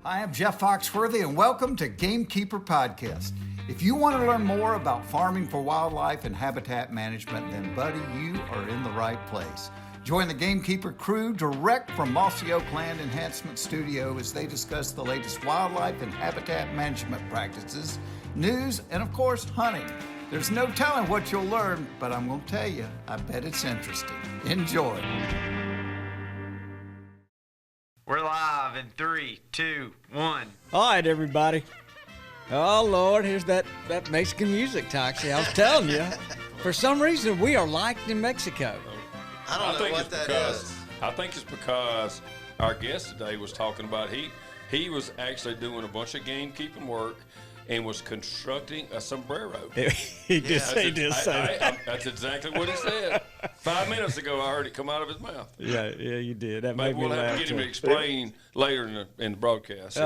Hi, I'm Jeff Foxworthy, and welcome to Gamekeeper Podcast. If you want to learn more about farming for wildlife and habitat management, then, buddy, you are in the right place. Join the Gamekeeper crew direct from Mossy Oak Land Enhancement Studio as they discuss the latest wildlife and habitat management practices, news, and, of course, hunting. There's no telling what you'll learn, but I'm going to tell you, I bet it's interesting. Enjoy. We're live in 3, 2, 1. All right, everybody. Oh, Lord, here's that Mexican music, Toxie. I was telling you, for some reason, we are liked in Mexico. I don't know what that is. I think it's because our guest today was talking about he was actually doing a bunch of gamekeeping work and was constructing a sombrero. He did say that. That's exactly what he said. 5 minutes ago, I heard it come out of his mouth. Yeah, you did. That Maybe made me we'll have laugh to get him too. to explain later in the broadcast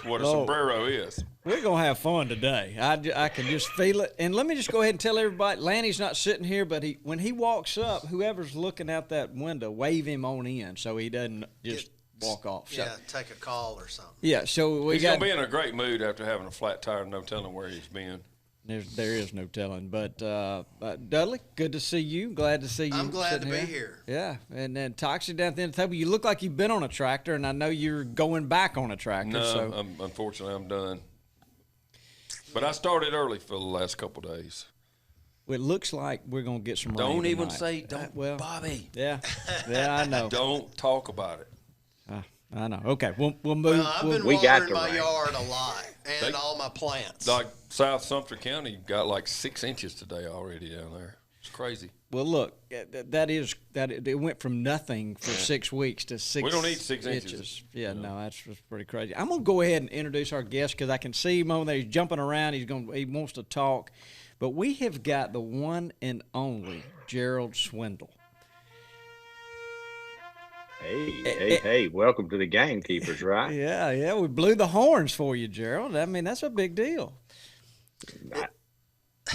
what a sombrero is. We're going to have fun today. I can just feel it. And let me just go ahead and tell everybody, Lanny's not sitting here, but when he walks up, whoever's looking out that window, wave him on in so he doesn't just walk off. Yeah, take a call or something. Yeah, so He's going to be in a great mood after having a flat tire and no telling where he's been. There is no telling. But Dudley, good to see you. Glad to see you. I'm glad to be here. Yeah, and then Toxie down at the end of the table. You look like you've been on a tractor, and I know you're going back on a tractor. No, unfortunately, I'm done. But I started early for the last couple of days. Well, it looks like we're going to get some rain Don't even tonight. say, Bobby. Yeah, I know. Don't talk about it. I know. Okay, we'll move. Well, I've been watering my yard a lot and all my plants. Like South Sumter County got like 6 inches today already down there. It's crazy. Well, look, it went from nothing for 6 weeks to 6 We don't need 6 inches. Yeah, no, that's pretty crazy. I'm going to go ahead and introduce our guest because I can see him over there. He's jumping around. He wants to talk. But we have got the one and only Gerald Swindle. Hey, welcome to the Gamekeepers, right? Yeah, we blew the horns for you, Gerald. I mean, that's a big deal.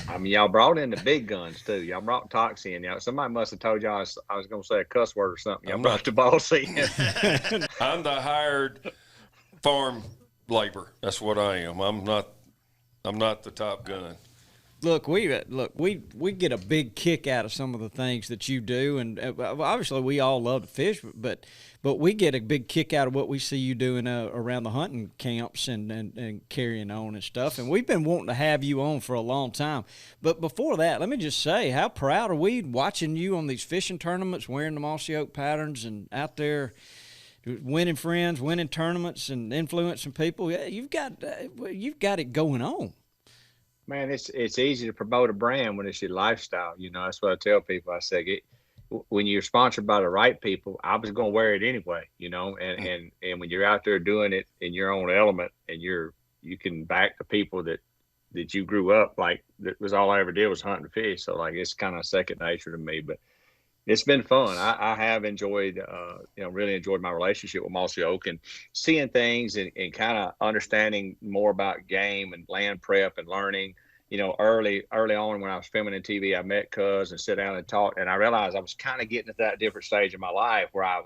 I mean, y'all brought in the big guns, too. Y'all brought Toxie in. Somebody must have told y'all I was going to say a cuss word or something. Y'all brought the boss in. I'm the hired farm labor. That's what I am. I'm not the top gun. Look, we get a big kick out of some of the things that you do, and obviously we all love to fish, but we get a big kick out of what we see you doing around the hunting camps and carrying on and stuff. And we've been wanting to have you on for a long time. But before that, let me just say, how proud are we watching you on these fishing tournaments, wearing the Mossy Oak patterns, and out there winning friends, winning tournaments, and influencing people. Yeah, you've got it going on. Man, it's easy to promote a brand when it's your lifestyle. That's what I tell people. I say, when you're sponsored by the right people, I was going to wear it anyway, and when you're out there doing it in your own element and you can back the people that you grew up, like, that was all I ever did was hunt and fish. So like, it's kind of second nature to me, but it's been fun. I have enjoyed, really enjoyed my relationship with Mossy Oak and seeing things and kind of understanding more about game and land prep and learning. Early on when I was filming in TV, I met Cuz and sit down and talk, and I realized I was kind of getting at that different stage of my life where I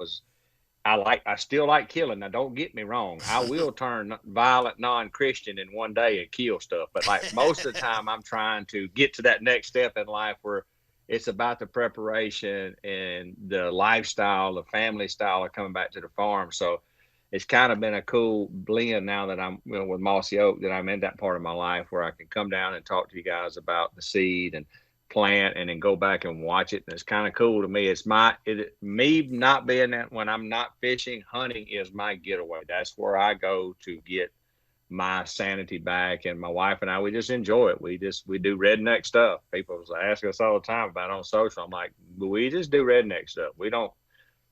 still like killing. Now, don't get me wrong. I will turn violent, non-Christian in one day and kill stuff. But like most of the time, I'm trying to get to that next step in life where it's about the preparation and the lifestyle, the family style of coming back to the farm. So it's kind of been a cool blend now that I'm with Mossy Oak, that I'm in that part of my life where I can come down and talk to you guys about the seed and plant and then go back and watch it. And it's kind of cool to me. Me not being that when I'm not fishing, hunting is my getaway. That's where I go to get my sanity back, and my wife and I, we just enjoy it. We do redneck stuff. People ask us all the time about on social. I'm like, we just do redneck stuff.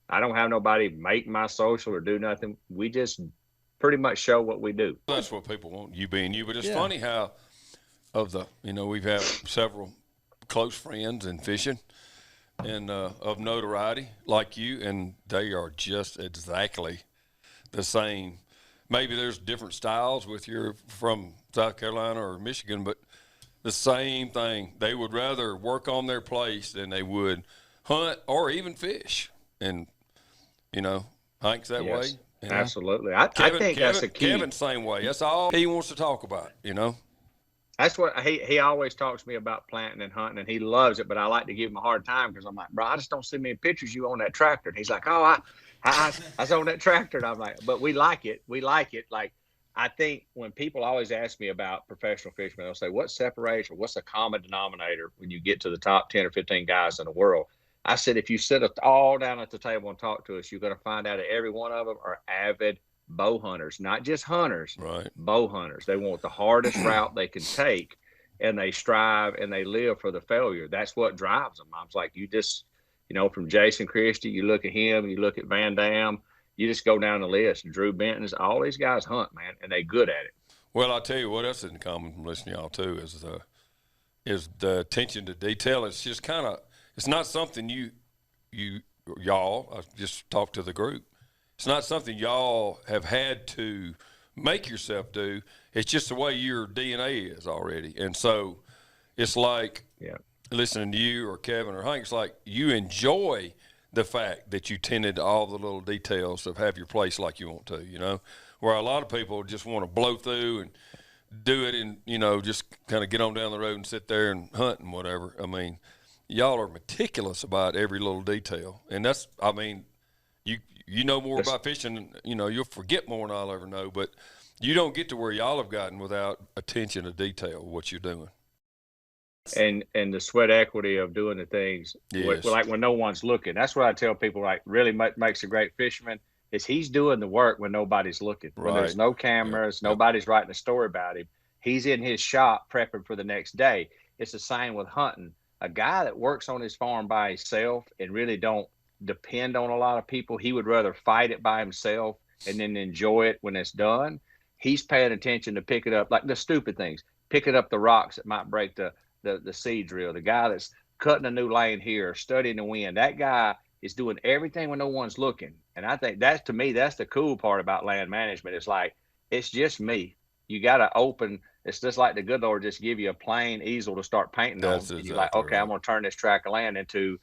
I don't have nobody make my social or do nothing. We just pretty much show what we do. That's what people want, you being you. But it's funny how we've had several close friends in fishing and of notoriety like you, and they are just exactly the same. Maybe there's different styles with you're from South Carolina or Michigan, but the same thing. They would rather work on their place than they would hunt or even fish. And, Hank's that way. Absolutely. I think that's a key. Kevin, same way. That's all he wants to talk about, That's what he always talks to me about planting and hunting, and he loves it. But I like to give him a hard time because I'm like, bro, I just don't see many pictures of you on that tractor. And he's like, oh, I was on that tractor. And I'm like, but we like it. We like it. Like, I think when people always ask me about professional fishermen, they'll say, what separates or what's the common denominator when you get to the top 10 or 15 guys in the world? I said, if you sit us all down at the table and talk to us, you're going to find out that every one of them are avid bow hunters, not just hunters, right? Bow hunters. They want the hardest route they can take, and they strive and they live for the failure. That's what drives them. I was like, you just, from Jason Christie, you look at him, you look at Van Dam, you just go down the list. Drew Benton's, all these guys hunt, man, and they good at it. Well, I'll tell you what else is in common from listening to y'all too is the attention to detail. It's just kind of, it's not something y'all, I just talked to the group. It's not something y'all have had to make yourself do. It's just the way your DNA is already. And so it's like listening to you or Kevin or Hank, it's like you enjoy the fact that you tended to all the little details of have your place like you want to, where a lot of people just want to blow through and do it and, just kind of get on down the road and sit there and hunt and whatever. I mean, y'all are meticulous about every little detail. And that's, I mean, you know more about fishing, you'll forget more than I'll ever know, but you don't get to where y'all have gotten without attention to detail, what you're doing. And the sweat equity of doing the things, like when no one's looking. That's what I tell people, like, really makes a great fisherman is he's doing the work when nobody's looking. Right. When there's no cameras, nobody's writing a story about him. He's in his shop prepping for the next day. It's the same with hunting. A guy that works on his farm by himself and really don't depend on a lot of people, he would rather fight it by himself and then enjoy it when it's done. He's paying attention to pick it up, like the stupid things, picking up the rocks that might break the seed drill. The guy that's cutting a new lane here, studying the wind, that guy is doing everything when no one's looking. And I think that's, to me, that's the cool part about land management. It's like, it's just me. You got to open. It's just like the good Lord just give you a plain easel to start painting on. Exactly, and you're like, okay, right. I'm going to turn this tract of land into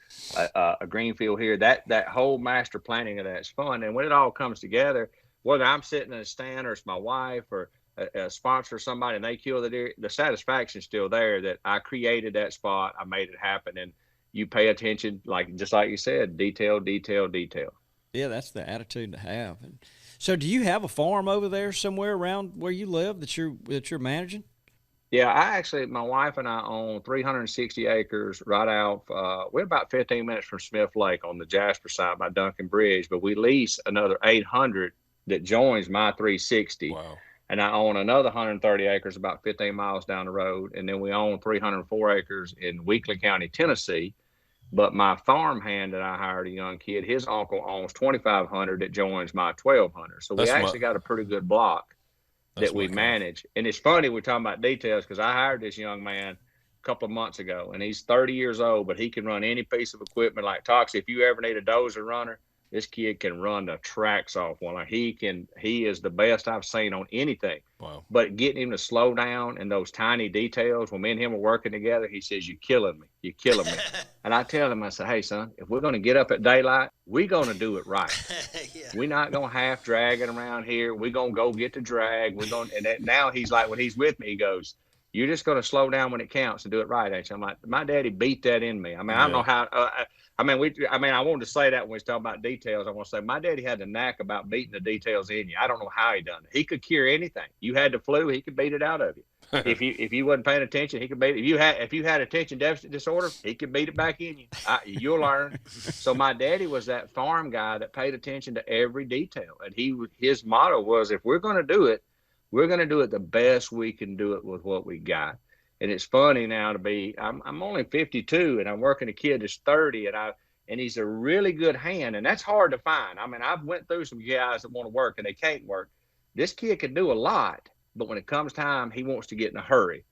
a green field here. That whole master planning of that's fun. And when it all comes together, whether I'm sitting in a stand or it's my wife or a sponsor or somebody and they kill the deer, the satisfaction's still there that I created that spot, I made it happen. And you pay attention, just like you said, detail, detail, detail. Yeah, that's the attitude to have. And so do you have a farm over there somewhere around where you live that you're managing? Yeah, my wife and I own 360 acres right out. We're about 15 minutes from Smith Lake on the Jasper side by Duncan Bridge, but we lease another 800 that joins my 360. Wow. And I own another 130 acres about 15 miles down the road. And then we own 304 acres in Weakley County, Tennessee. But my farmhand that I hired, a young kid, his uncle owns 2,500 that joins my 1,200. So we actually got a pretty good block that we manage. And it's funny we're talking about details because I hired this young man a couple of months ago, and he's 30 years old, but he can run any piece of equipment like Toxie. If you ever need a dozer runner, this kid can run the tracks off one. Like he is the best I've seen on anything. Wow. But getting him to slow down and those tiny details, when me and him are working together, he says, you're killing me. You're killing me. And I tell him, I said, hey, son, if we're going to get up at daylight, we're going to do it right. Yeah. We're not going to half drag it around here. We're going to go get the drag. Now he's like, when he's with me, he goes, you're just going to slow down when it counts and do it right, ain't you? I'm like, my daddy beat that in me. I mean, I don't know how, I wanted to say that when we was talking about details. I want to say my daddy had the knack about beating the details in you. I don't know how he done it. He could cure anything. You had the flu, he could beat it out of you. If you wasn't paying attention, he could beat it. If you had attention deficit disorder, he could beat it back in you. You'll learn. So my daddy was that farm guy that paid attention to every detail, and his motto was, if we're going to do it, we're going to do it the best we can do it with what we got. And it's funny now I'm only 52 and I'm working a kid that's 30 and he's a really good hand. And that's hard to find. I mean, I've went through some guys that want to work and they can't work. This kid can do a lot, but when it comes time, he wants to get in a hurry.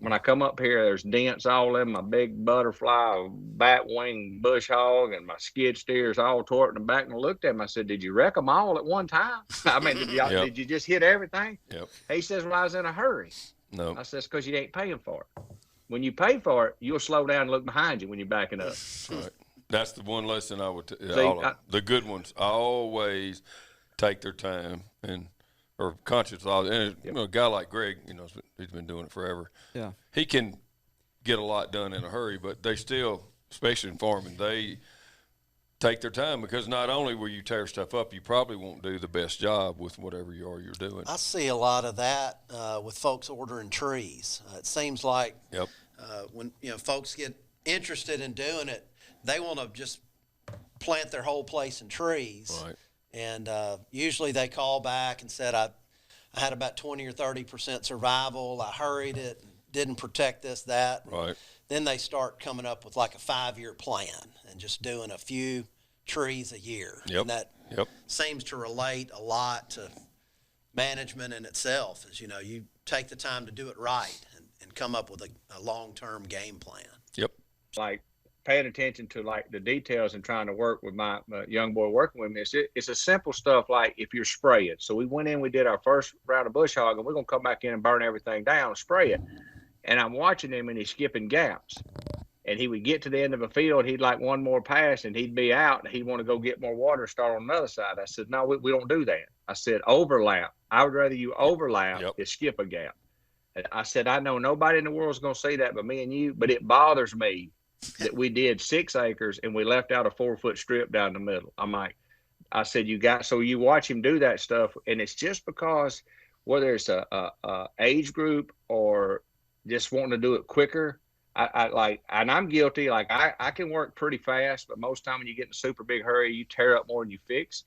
When I come up here, there's dents all in my big butterfly, bat wing bush hog, and my skid steers all tore in the back. And I looked at him. I said, "Did you wreck them all at one time? I mean, did you just hit everything?" Yep. He says, "Well, I was in a hurry." No. I said, "It's because you ain't paying for it. When you pay for it, you'll slow down and look behind you when you're backing up." Right. That's the one lesson I would the good ones always take their time and or conscious thought. And a guy like Greg, he's been doing it forever. Yeah, he can get a lot done in a hurry, but they still, especially in farming, they take their time because not only will you tear stuff up, you probably won't do the best job with whatever you're doing. I see a lot of that with folks ordering trees. It seems like when folks get interested in doing it, they want to just plant their whole place in trees. Right. And usually they call back and said, I had about 20 or 30% survival. I hurried it, didn't protect this, that. Right. Then they start coming up with like a 5-year plan and just doing a few trees a year. Yep. And that seems to relate a lot to management in itself, is, you take the time to do it right and come up with a long-term game plan. Yep. Like paying attention to like the details and trying to work with my young boy working with me. It's a simple stuff like if you're spraying. So we went in, we did our first round of bush hog, and we're going to come back in and burn everything down, spray it. And I'm watching him, and he's skipping gaps. And he would get to the end of a field, he'd like one more pass, and he'd be out, and he'd want to go get more water and start on another side. I said, no, we don't do that. I said, overlap. I would rather you overlap than skip a gap. And I said, I know nobody in the world is going to see that but me and you, but it bothers me that we did 6 acres and we left out a 4-foot strip down the middle. I said, so you watch him do that stuff, and it's just because whether it's a age group or just wanting to do it quicker, and I'm guilty. Like I can work pretty fast, but most time when you get in a super big hurry, you tear up more than you fix.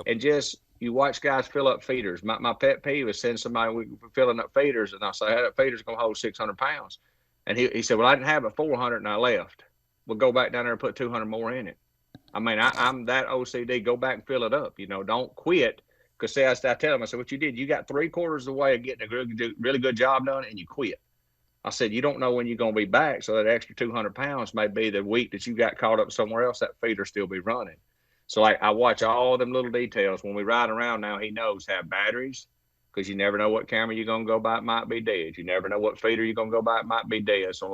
And just you watch guys fill up feeders. My pet peeve is send somebody filling up feeders, and I say, hey, that feeder's gonna hold 600 pounds. And he said, well, I didn't have it 400 and I left. We'll go back down there and put 200 more in it. I mean, I'm that OCD. Go back and fill it up. Don't quit. Because see, I tell him, I said, what you did, you got 3/4 of the way of getting a really good job done, and you quit. I said, you don't know when you're going to be back, so that extra 200 pounds may be the week that you got caught up somewhere else, that feeder still be running. So I watch all them little details. When we ride around now, he knows have batteries, because you never know what camera you're going to go by, it might be dead. You never know what feeder you're going to go by, it might be dead. So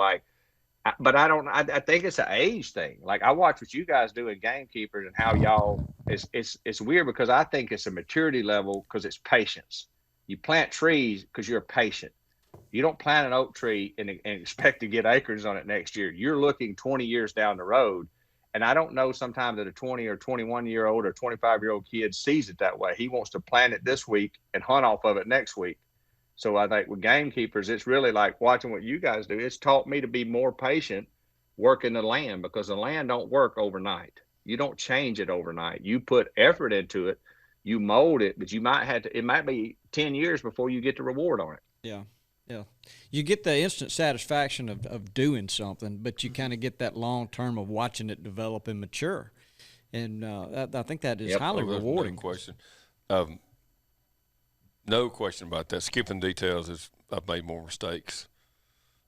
but I think it's an age thing. Like I watch what you guys do in Gamekeepers and how y'all, it's weird because I think it's a maturity level because it's patience. You plant trees because you're patient. You don't plant an oak tree and expect to get acres on it next year. You're looking 20 years down the road. And I don't know sometimes that a 20 or 21-year-old or 25-year-old kid sees it that way. He wants to plant it this week and hunt off of it next week. So I think with Gamekeepers, it's really like watching what you guys do. It's taught me to be more patient working the land, because the land don't work overnight. You don't change it overnight. You put effort into it, you mold it, but it might be 10 years before you get the reward on it. Yeah. Yeah, you get the instant satisfaction of doing something, but you kind of get that long term of watching it develop and mature, and I think that is highly rewarding. No question, no question about that. Skipping details is I've made more mistakes,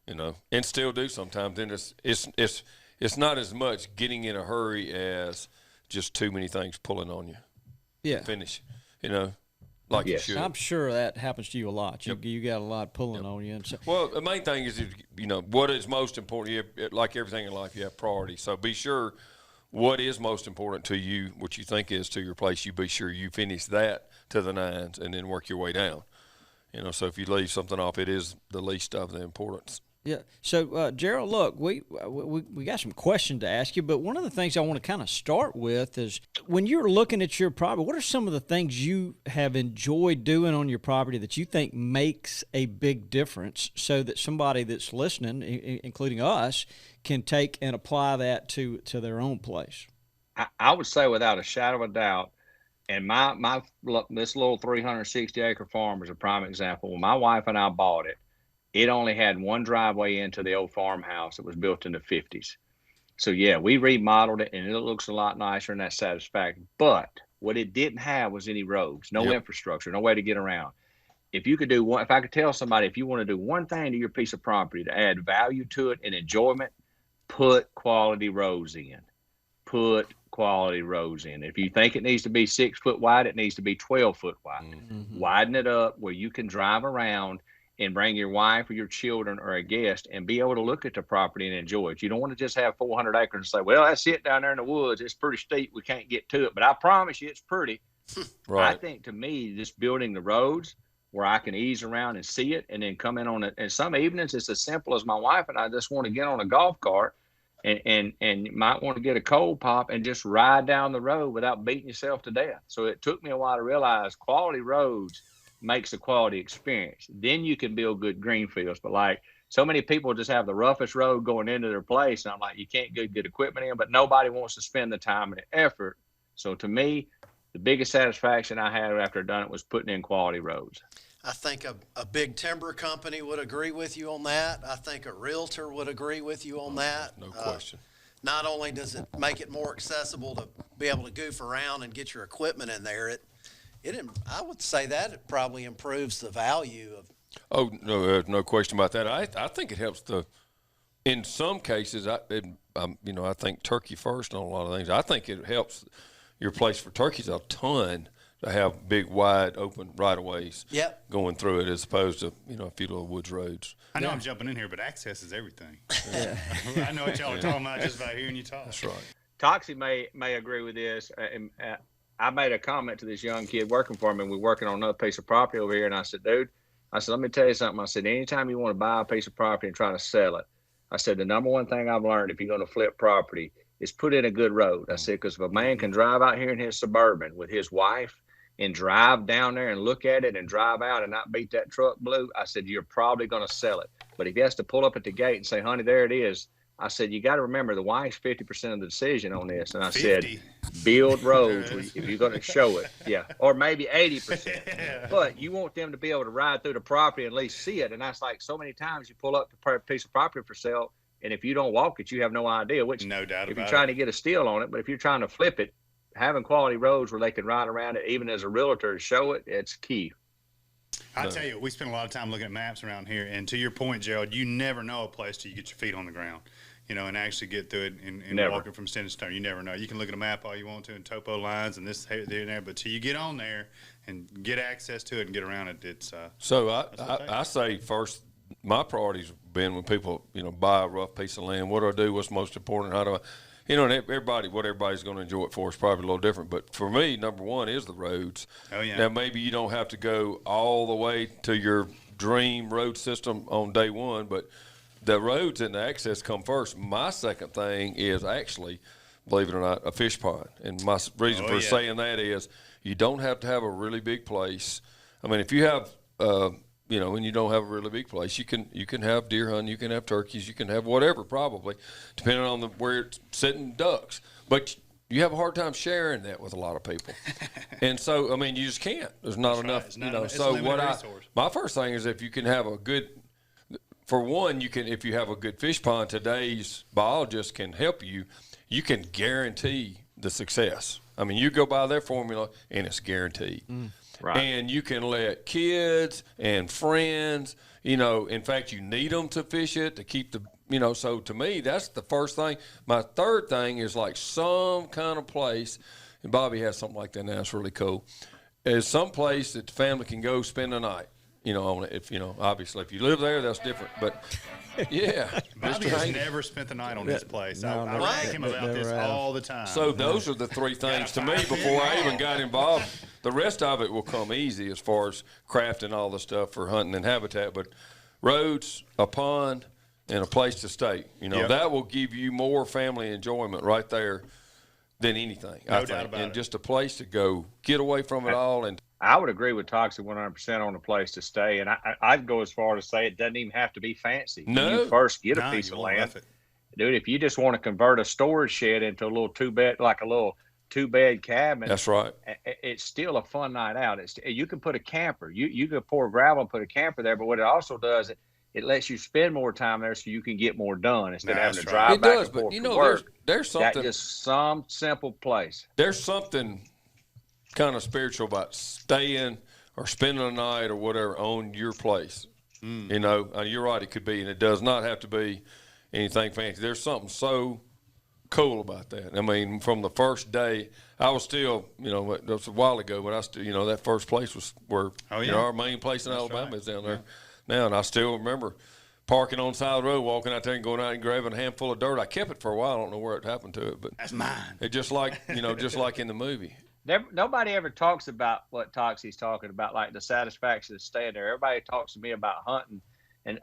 and still do sometimes. Then it's not as much getting in a hurry as just too many things pulling on you. Yeah, finish, like you should. I'm sure that happens to you a lot. You got a lot pulling on you. And so, well, the main thing is, what is most important. Like everything in life, you have priorities. So be sure what is most important to you, what you think is to your place. You be sure you finish that to the nines, and then work your way down. So if you leave something off, it is the least of the importance. Yeah. So, Gerald, look, we got some questions to ask you, but one of the things I want to kind of start with is when you're looking at your property, what are some of the things you have enjoyed doing on your property that you think makes a big difference, so that somebody that's listening, including us, can take and apply that to their own place? I would say without a shadow of a doubt, and this little 360-acre farm is a prime example. When my wife and I bought it, it only had one driveway into the old farmhouse that was built in the 50s. So, yeah, we remodeled it, and it looks a lot nicer, and that's satisfactory. But what it didn't have was any roads, no infrastructure, no way to get around. If I could tell somebody, if you want to do one thing to your piece of property to add value to it and enjoyment, put quality roads in. Put quality roads in. If you think it needs to be 6 foot wide, it needs to be 12 foot wide. Mm-hmm. Widen it up where you can drive around and bring your wife or your children or a guest and be able to look at the property and enjoy it. You don't want to just have 400 acres and say, well, that's it down there in the woods. It's pretty steep. We can't get to it. But I promise you it's pretty. I think to me, just building the roads where I can ease around and see it, and then come in on it. And some evenings it's as simple as my wife and I just want to get on a golf cart and you might want to get a cold pop and just ride down the road without beating yourself to death. So it took me a while to realize quality roads makes a quality experience. Then you can build good green fields. But like so many people just have the roughest road going into their place, and I'm like, you can't get good equipment in, but nobody wants to spend the time and the effort. So to me, the biggest satisfaction I had after I done it was putting in quality roads. I think a big timber company would agree with you on that. I think a realtor would agree with you on that. No question. Not only does it make it more accessible to be able to goof around and get your equipment in there, I would say that it probably improves the value of. Oh, no, there's no question about that. I think it helps in some cases, I think turkey first on a lot of things. I think it helps your place for turkeys a ton to have big, wide, open right-of-ways going through it as opposed to, a few little woods roads. I know I'm jumping in here, but access is everything. Yeah. I know what y'all are talking about just by hearing you talk. That's right. Toxie may agree with this. I made a comment to this young kid working for me, and we're working on another piece of property over here, and I said, dude, let me tell you something. I said, anytime you want to buy a piece of property and try to sell it, I said, the number one thing I've learned if you're going to flip property is put in a good road. I said, because if a man can drive out here in his Suburban with his wife and drive down there and look at it and drive out and not beat that truck blue, I said, you're probably going to sell it. But if he has to pull up at the gate and say, honey, there it is, I said, you got to remember the wife's 50% of the decision on this. And I 50. Said, build roads if you're going to show it. Yeah. Or maybe 80%. But you want them to be able to ride through the property and at least see it. And that's like so many times you pull up to a piece of property for sale, and if you don't walk it, you have no idea. Which, no doubt if about you're trying to get a steal on it, but if you're trying to flip it, having quality roads where they can ride around it, even as a realtor, to show it, it's key. I tell you, we spend a lot of time looking at maps around here, and to your point, Gerald, you never know a place till you get your feet on the ground, and actually get through it and walk it from stone to stone. You never know. You can look at a map all you want to and topo lines and this, there, and there, but till you get on there and get access to it and get around it, it's so I say first, my priority's been when people, buy a rough piece of land, what do I do? What's most important? How do I, and what everybody's going to enjoy it for is probably a little different. But for me, number one is the roads. Oh, yeah. Now, maybe you don't have to go all the way to your dream road system on day one, but the roads and the access come first. My second thing is actually, believe it or not, a fish pond. And my reason for saying that is you don't have to have a really big place. I mean, if you have when you don't have a really big place, you can have deer hunting, you can have turkeys, you can have whatever probably, depending on where it's sitting ducks. But you have a hard time sharing that with a lot of people. And so, I mean, you just can't. There's not enough, So my first thing is if you can have a good, for one, if you have a good fish pond, today's biologists can help you. You can guarantee the success. I mean, you go by their formula and it's guaranteed. Right. And you can let kids and friends, in fact, you need them to fish it to keep the, so to me, that's the first thing. My third thing is like some kind of place, and Bobby has something like that now, it's really cool, is some place that the family can go spend the night, on it. If, obviously, if you live there, that's different. But, yeah. Bobby has never spent the night on this place. I ask him about this all the time. So those are the three things to me before I even got involved. The rest of it will come easy as far as crafting all the stuff for hunting and habitat. But roads, a pond, and a place to stay. That will give you more family enjoyment right there than anything, I think. And just a place to go get away from it all. And I would agree with Toxie 100% on a place to stay. And I'd go as far to say it doesn't even have to be fancy. No. When you first get a piece of land, dude, if you just want to convert a storage shed into a little two-bed cabin. That's right. It's still a fun night out. You can put a camper. You can pour gravel and put a camper there, but what it also does, it lets you spend more time there so you can get more done instead of having to drive back and forth to work. There's something. That's just some simple place. There's something kind of spiritual about staying or spending a night or whatever on your place. You're right, it could be, and it does not have to be anything fancy. There's something so cool about that. I mean, from the first day, I was still, that was a while ago, but I still, that first place was where, our main place in Alabama is down there now, and I still remember parking on the side of the road, walking out there and going out and grabbing a handful of dirt. I kept it for a while. I don't know where it happened to it, but that's mine. It just like, just like in the movie. nobody ever talks about what Toxie's talking about, like the satisfaction of staying there. Everybody talks to me about hunting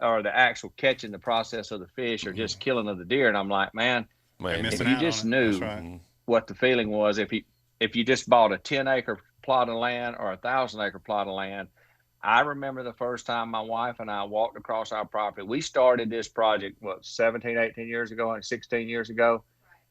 or the actual catching, the process of the fish, or just killing of the deer. And I'm like, man, if you just knew what the feeling was, if you just bought a 10-acre plot of land or a 1,000-acre plot of land. I remember the first time my wife and I walked across our property. We started this project, 17, 18 years ago and 16 years ago.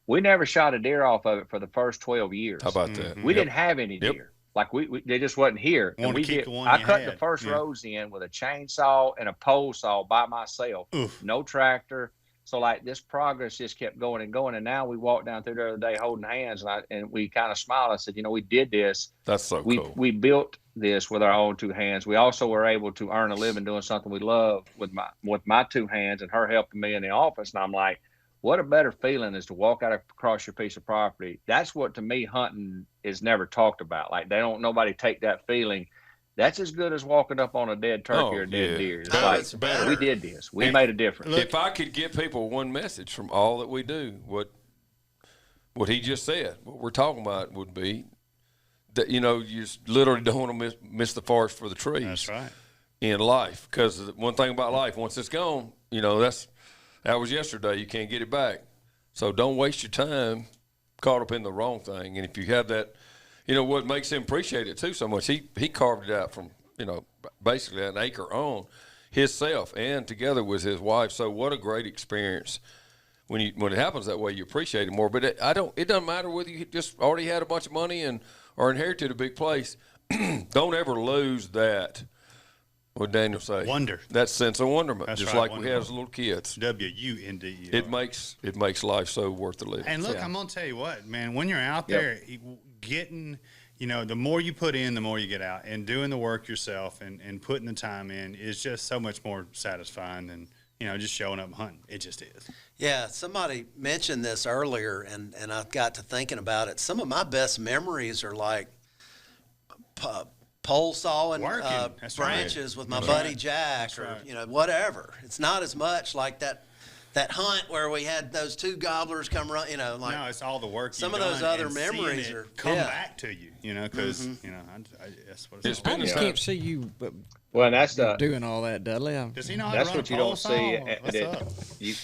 We never shot a deer off of it for the first 12 years. How about that? We didn't have any deer. Like they just wasn't here. And I cut the first rows in with a chainsaw and a pole saw by myself. No tractor. So like this progress just kept going and going. And now we walked down through there the other day holding hands, and we kind of smiled. I said, we did this. That's so cool. We built this with our own two hands. We also were able to earn a living doing something we love with my two hands, and her helping me in the office. And I'm like, what a better feeling is to walk out across your piece of property. That's what, to me, hunting is never talked about. Like nobody take that feeling. That's as good as walking up on a dead turkey or a dead deer. It's we did this. We made a difference. If I could give people one message from all that we do, what he just said, what we're talking about would be that, you just literally don't want to miss the forest for the trees. That's right. In life. Because one thing about life, once it's gone, that was yesterday. You can't get it back. So don't waste your time caught up in the wrong thing. And if you have that, what makes him appreciate it too so much, he carved it out from, basically an acre on himself and together with his wife. So what a great experience. When it happens that way, you appreciate it more. But it doesn't matter whether you just already had a bunch of money or inherited a big place. Don't ever lose that. What Daniel say? Wonder. That sense of wonderment, That's just right, like we have as little kids. W-U-N-D-E-R. It makes life so worth the living. And look, I'm gonna tell you what, man. When you're out there, getting, the more you put in, the more you get out. And doing the work yourself and putting the time in is just so much more satisfying than just showing up and hunting. It just is. Yeah, somebody mentioned this earlier, and I got to thinking about it. Some of my best memories are like pole sawing branches with my buddy Jack, or whatever. It's not as much like that hunt where we had those two gobblers come run. No, it's all the work. Some of those other memories come back to you. Because that's what it's all about. I just can't see you. Well, that's doing all that, Dudley. Does he know how to that's run what a you pole don't saw? see.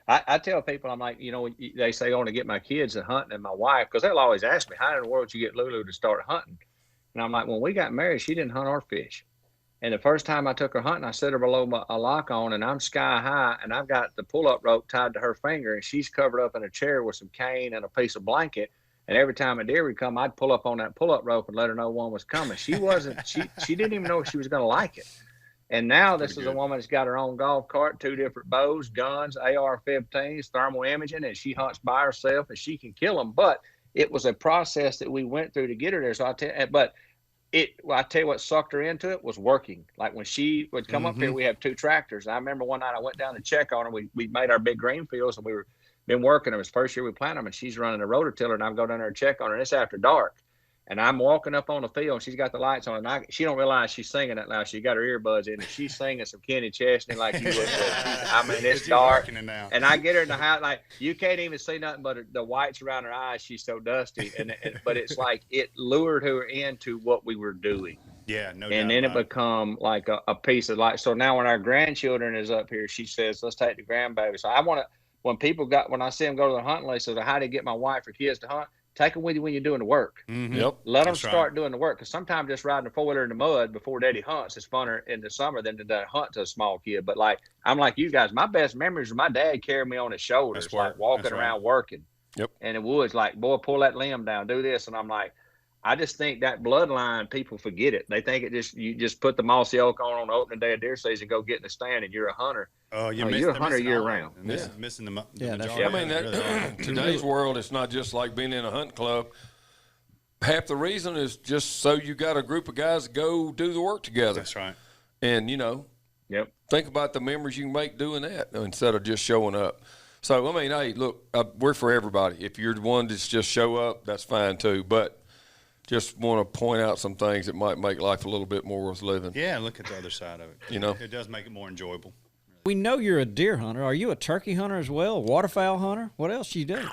I tell people, I'm like, they say I want to get my kids to hunting and my wife, because they'll always ask me, how in the world did you get Lulu to start hunting? And I'm like, when we got married, she didn't hunt or fish. And the first time I took her hunting, I set her below a lock on, and I'm sky high, and I've got the pull-up rope tied to her finger, and she's covered up in a chair with some cane and a piece of blanket. And every time a deer would come, I'd pull up on that pull-up rope and let her know one was coming. She wasn't. she didn't even know if she was going to like it. And now this is a woman that's got her own golf cart, 2 different bows, guns, AR-15s, thermal imaging, and she hunts by herself, and she can kill them. But it was a process that we went through to get her there. So I tell you what sucked her into it was working. Like when she would come up here, we have 2 tractors. And I remember one night I went down to check on her. We made our big green fields, and we were been working them. It was first year we planted them, and she's running a rototiller, and I'm going down there and check on her. And it's after dark. And I'm walking up on the field, and she's got the lights on, and she don't realize she's singing that loud. She got her earbuds in, and she's singing some Kenny Chesney like you would. It's dark. And I get her in the house, like you can't even see nothing but the whites around her eyes. She's so dusty, but it's like it lured her into what we were doing. Yeah, no doubt. And then it become like a piece of light. So now when our grandchildren is up here, she says, "Let's take the grandbaby." So I want to. When I see them go to the hunting list, so how to get my wife or kids to hunt. Take them with you when you're doing the work. Yep. Let them start doing the work. Because sometimes just riding a 4-wheeler in the mud before Daddy hunts is funner in the summer than to hunt to a small kid. But I'm like you guys. My best memories of my dad carrying me on his shoulders, like walking around working. Yep. And it was like, boy, pull that limb down, do this. And I'm like, I just think that bloodline, people forget it. They think you just put the mossy oak on the opening day of deer season, go get in the stand, and you're a hunter. Oh, you're a hunter year round. Missing the majority. I mean, today's world, it's not just like being in a hunting club. Half the reason is just so you got a group of guys to go do the work together. That's right. And, think about the memories you can make doing that instead of just showing up. So, I mean, hey, look, we're for everybody. If you're the one that's just show up, that's fine too. But just want to point out some things that might make life a little bit more worth living. Yeah, look at the other side of it. It does make it more enjoyable. We know you're a deer hunter. Are you a turkey hunter as well? A waterfowl hunter? What else do you do?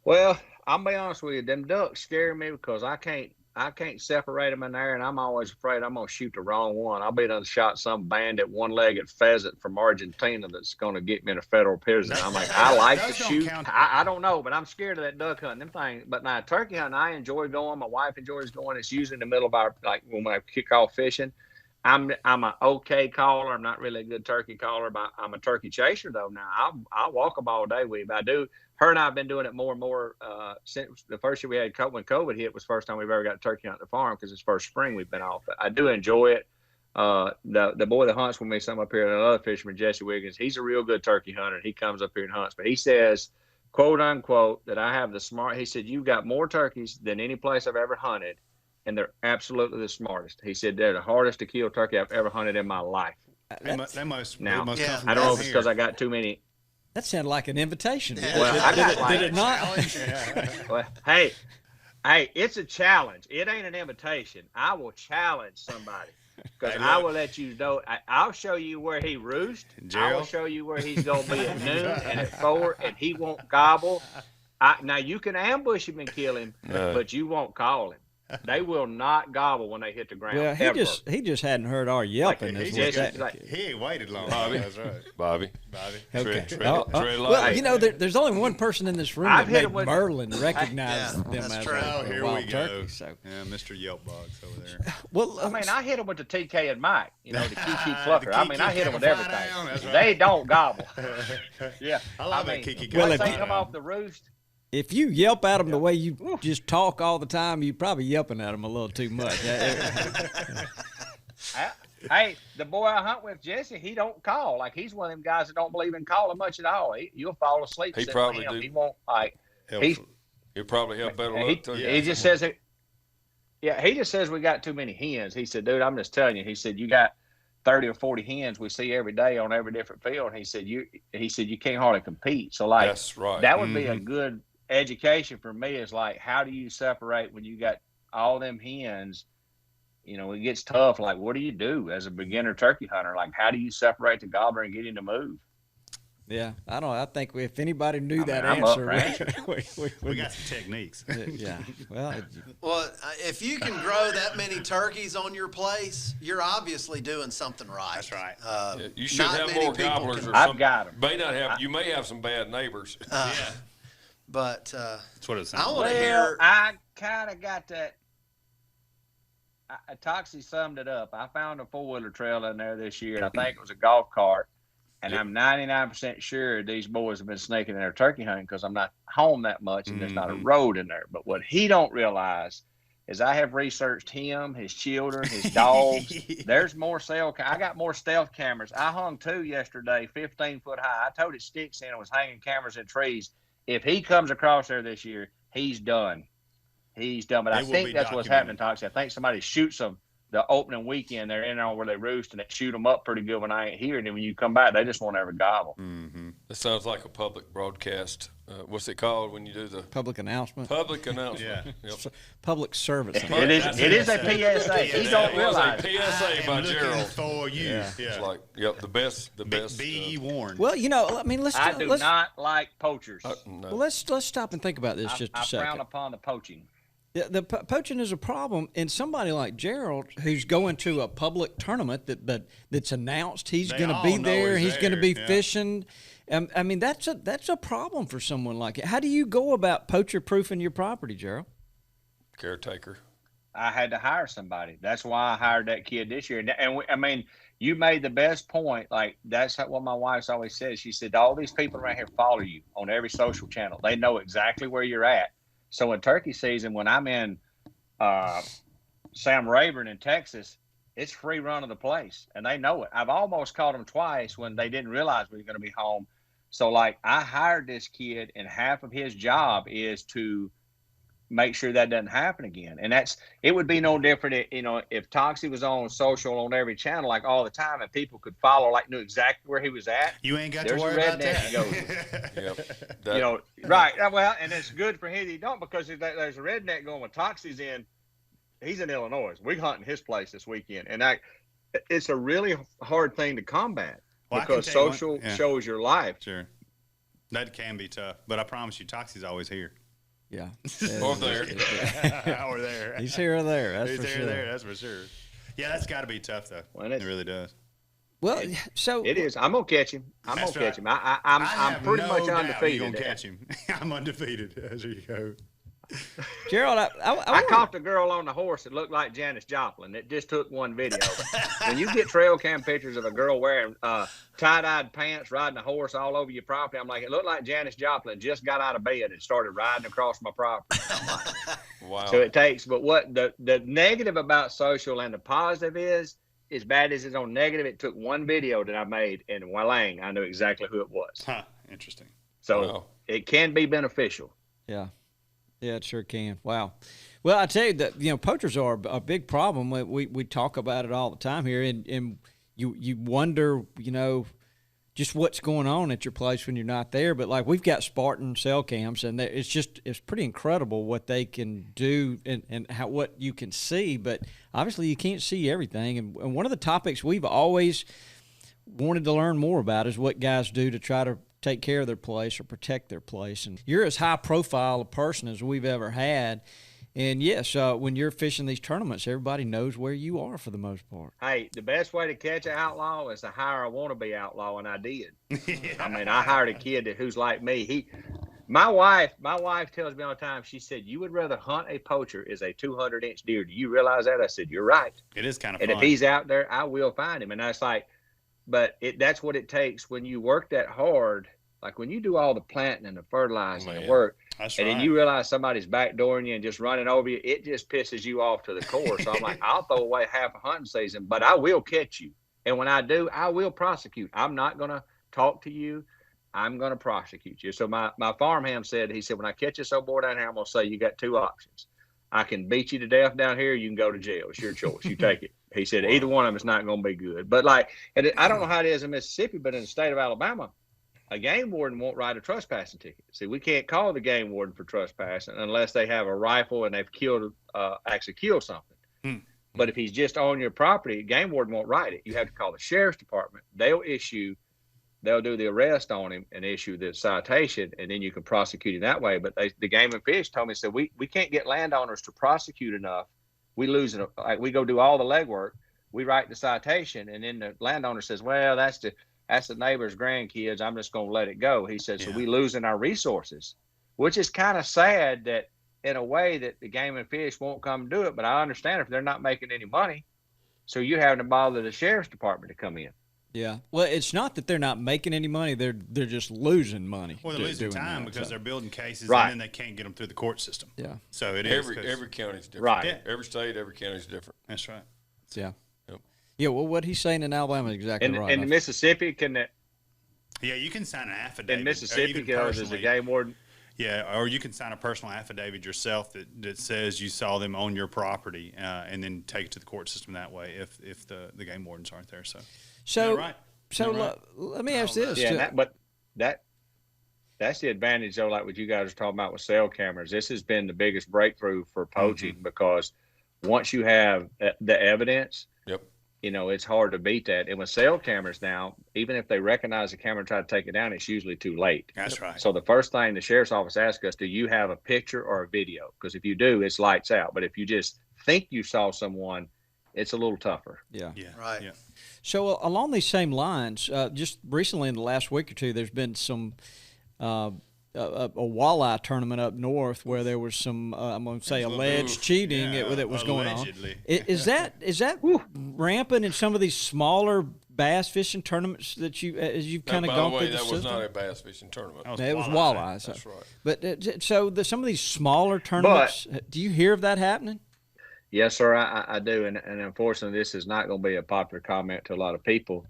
Well, I'll be honest with you. Them ducks scare me because I can't separate them in there, and I'm always afraid I'm gonna shoot the wrong one. I'll be done shot some bandit one-legged pheasant from Argentina that's gonna get me in a federal prison. I'm like, I like to shoot. I don't know, but I'm scared of that duck hunting. Them things. But now turkey hunting, I enjoy going. My wife enjoys going. It's usually in the middle of our when I kick off fishing. I'm an okay caller. I'm not really a good turkey caller, but I'm a turkey chaser though. Now I'll walk them all day with him. I do. Her and I have been doing it more and more since the first year we had when COVID hit was the first time we've ever got a turkey hunt at the farm because it's first spring we've been off. But I do enjoy it. The boy that hunts with me, some up here, another fisherman, Jesse Wiggins, he's a real good turkey hunter. He comes up here and hunts, but he says, quote unquote, that I have the smart. He said, you've got more turkeys than any place I've ever hunted, and they're absolutely the smartest. He said they're the hardest to kill turkey I've ever hunted in my life. They must come from I don't down know if it's here. because I got too many. That sounded like an invitation. Well, I got did it not? Well, hey, it's a challenge. It ain't an invitation. I will challenge somebody because I will let you know. I'll show you where he roosts. I will show you where he's going to be at noon and at 4, and he won't gobble. Now, you can ambush him and kill him, but you won't call him. They will not gobble when they hit the ground. Well, he just hadn't heard our yelping. He ain't waited long. Bobby. That's right. Bobby. Okay. Tread Well, lightly. there's only one person in this room I've that hit made him with- Merlin recognize them that's as true. a wild turkey. So, Yeah, Mr. Yelp Box over there. well, I mean, I hit them with the TK and Mike, the Kiki The Flucker. I mean, Kiki I hit them with can fly everything. down, that's right. They don't gobble. Yeah. I love that mean, Kiki. Well, once if they you- come off the roost, if you yelp at them the way you just talk all the time, you're probably yelping at them a little too much. hey, the boy I hunt with, Jesse, he don't call. Like, he's one of them guys that don't believe in calling much at all. You'll fall asleep. He sitting probably with him. do. He won't, like, He'll probably have better luck too. he just says it. Yeah, he just says we got too many hens. He said, dude, I'm just telling you. He said, you got 30 or 40 hens we see every day on every different field. And he said, you can't hardly compete. So, like, That's right. that would be a good education for me is like, how do you separate when you got all them hens? It gets tough. Like, what do you do as a beginner turkey hunter? Like, how do you separate the gobbler and get him to move? Yeah, I don't. I think if anybody knew that I'm up answer, for We got some techniques. yeah. Well, Well, if you can grow that many turkeys on your place, you're obviously doing something right. That's right. Yeah, you should not have many more people gobblers can- or I've something. got 'em. May not have. You may have some bad neighbors. But That's what it I sounds want like. to hear. I kind of got that. Toxie summed it up. I found a 4-wheeler trail in there this year, and I think it was a golf cart. And I'm 99% sure these boys have been sneaking in their turkey hunting because I'm not home that much, and there's not a road in there. But what he don't realize is I have researched him, his children, his dogs. There's more I got more stealth cameras. I hung 2 yesterday, 15 foot high. I toted sticks in and was hanging cameras in trees. If he comes across there this year, he's done. He's done. But I They will think be that's what's happening, Toxie. I think somebody shoots them the opening weekend. They're in on where they roost, and they shoot them up pretty good when I ain't here. And then when you come back, they just won't ever gobble. That sounds like a public broadcast. What's it called when you do the public announcement, public announcement? Yeah. Yep. public service. It is a PSA. He don't It was a realize. PSA by Gerald. For you. Yeah. It's like, yep, the best. Be warned. Well, I mean, let's I do not like poachers. No. well, let's stop and think about this just a I second. frown upon the poaching. The poaching is a problem, and somebody like Gerald, who's going to a public tournament that's announced he's They going to all be know there, he's he's going to be there, yeah. fishing. I mean, that's a problem for someone like it. How do you go about poacher proofing your property, Gerald? Caretaker. I had to hire somebody. That's why I hired that kid this year. I mean, you made the best point. Like, that's what my wife's always says. She said, all these people around here follow you on every social channel. They know exactly where you're at. So in turkey season, when I'm in Sam Rayburn in Texas, it's free run of the place, and they know it. I've almost caught them twice when they didn't realize we were going to be home. So, like, I hired this kid, and half of his job is to make sure that doesn't happen again. And it would be no different, if Toxie was on social on every channel, like, all the time, and people could follow, like, knew exactly where he was at. You ain't got There's to a worry about redneck that. Yep. That- Right. Well, and it's good for him that you don't, because if there's a redneck going with Toxie's in. He's in Illinois. We're hunting his place this weekend, and it's a really hard thing to combat because social shows your life. Sure. That can be tough, but I promise you, Toxie's always here. Yeah. Or there. Or there. He's here or there. That's He's for here sure. or there. That's for sure. Yeah, that's got to be tough though. Well, It really does. Well, so It is. I'm gonna catch him. I'm That's gonna catch right. him. I'm have pretty no much doubt undefeated. You're gonna catch him. I'm undefeated. There you go. Gerald, I caught the girl on the horse that looked like Janis Joplin. It just took one video. But when you get trail cam pictures of a girl wearing tie-dyed pants, riding a horse all over your property, I'm like, it looked like Janis Joplin just got out of bed and started riding across my property. Wow. So it takes, but what the negative about social and the positive is, as bad as it's on negative, it took one video that I made, and Walang, I knew exactly who it was. Huh. Interesting. So it can be beneficial. yeah. Yeah, it sure can. Wow. Well, I tell you that, poachers are a big problem. We talk about it all the time here, and you wonder, just what's going on at your place when you're not there. But like, we've got Spartan cell cams, and it's pretty incredible what they can do and what you can see. But obviously, you can't see everything. And one of the topics we've always wanted to learn more about is what guys do to try to take care of their place or protect their place. And you're as high profile a person as we've ever had. And yes, when you're fishing these tournaments, everybody knows where you are for the most part. Hey, the best way to catch an outlaw is to hire a wannabe outlaw, and I did. I mean, I hired a kid who's like me. My wife tells me all the time, she said, you would rather hunt a poacher as a 200-inch deer. Do you realize that? I said, you're right. It is kind of fun. And if he's out there, I will find him. And that's like, but that's what it takes when you work that hard. Like when you do all the planting and the fertilizing and the work, That's and right. then you realize somebody's backdooring you and just running over you, it just pisses you off to the core. So I'm like, I'll throw away half a hunting season, but I will catch you. And when I do, I will prosecute. I'm not going to talk to you. I'm going to prosecute you. So my farmhand said, he said, when I catch you so bored down here, I'm going to say, you got two options. I can beat you to death down here. You can go to jail. It's your choice. You take it. He said, either one of them is not going to be good. But like, and I don't know how it is in Mississippi, but in the state of Alabama, a game warden won't write a trespassing ticket. See, we can't call the game warden for trespassing unless they have a rifle and they've actually killed something. But if he's just on your property, game warden won't write it. You have to call the sheriff's department. They'll do the arrest on him and issue the citation, and then you can prosecute him that way. But the Game and Fish told me, said, we can't get landowners to prosecute enough. We lose it. Like, we go do all the legwork. We write the citation, and then the landowner says, well, that's the neighbor's grandkids. I'm just going to let it go. He said, so we losing our resources, which is kind of sad that in a way that the Game and Fish won't come do it. But I understand if they're not making any money. So you're having to bother the sheriff's department to come in. Yeah. Well, it's not that they're not making any money. They're just losing money. Well, they're losing time because they're building cases Right. and then they can't get them through the court system. Yeah. So it Every county's different. Right. Yeah. Every state, every county's different. That's right. Yeah. Yep. Yeah. Well, what he's saying in Alabama is exactly right. And in Mississippi, Yeah, you can sign an affidavit. in Mississippi, because there's a game warden. Yeah, or you can sign a personal affidavit yourself that says you saw them on your property, and then take it to the court system that way if the game wardens aren't there. So So, right. so Right. let me ask this. Yeah, that's the advantage, though, like what you guys are talking about with cell cameras. This has been the biggest breakthrough for poaching because once you have the evidence, Yep. it's hard to beat that. And with cell cameras now, even if they recognize the camera and try to take it down, it's usually too late. That's right. So the first thing the sheriff's office asks us, do you have a picture or a video? Because if you do, it's lights out. But if you just think you saw someone, it's a little tougher. Yeah. Yeah. Right. Yeah. So along these same lines, just recently in the last week or two, there's been some a walleye tournament up north where there was some I'm going to say alleged cheating that was going on. Allegedly. Is that rampant in some of these smaller bass fishing tournaments that you've kind of By gone the way, through the that was system? not a bass fishing tournament. It was walleye. So. That's right. But some of these smaller tournaments, do you hear of that happening? Yes, sir, I do. And unfortunately, this is not going to be a popular comment to a lot of people.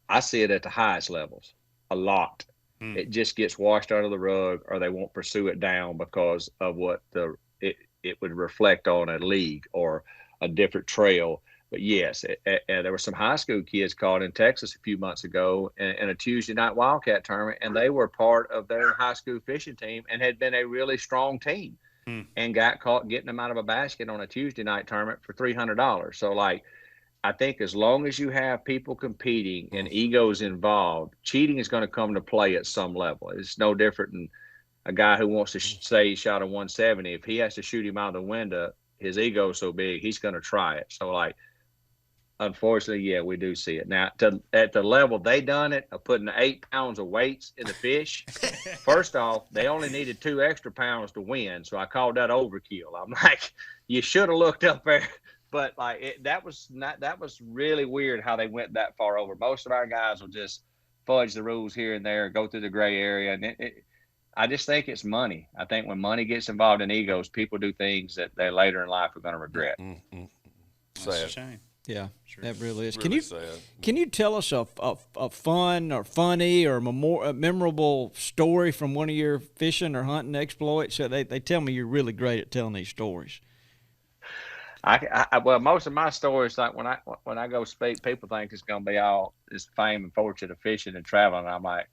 I see it at the highest levels a lot. It just gets washed under the rug, or they won't pursue it down because of what it would reflect on a league or a different trail. But yes, there were some high school kids caught in Texas a few months ago in a Tuesday night Wildcat tournament, and they were part of their high school fishing team and had been a really strong team. And got caught getting them out of a basket on a Tuesday night tournament for $300. So, like, I think as long as you have people competing and egos involved, cheating is going to come to play at some level. It's no different than a guy who wants to say he shot a 170, if he has to shoot him out the window, his ego is so big, he's going to try it. So, like, unfortunately, yeah, we do see it. Now, at the level they done it, of putting 8 pounds of weights in the fish, first off, they only needed 2 extra pounds to win. So I called that overkill. I'm like, you should have looked up there. But, like, that was really weird how they went that far over. Most of our guys will just fudge the rules here and there, go through the gray area. And I just think it's money. I think when money gets involved in egos, people do things that they later in life are going to regret. That's a shame. Yeah, Sure. that really is. Really Can you tell us a fun or funny or a memorable story from one of your fishing or hunting exploits? So they tell me you're really great at telling these stories. Well, most of my stories, like when I go speak, people think it's going to be all this fame and fortune of fishing and traveling. And I'm like,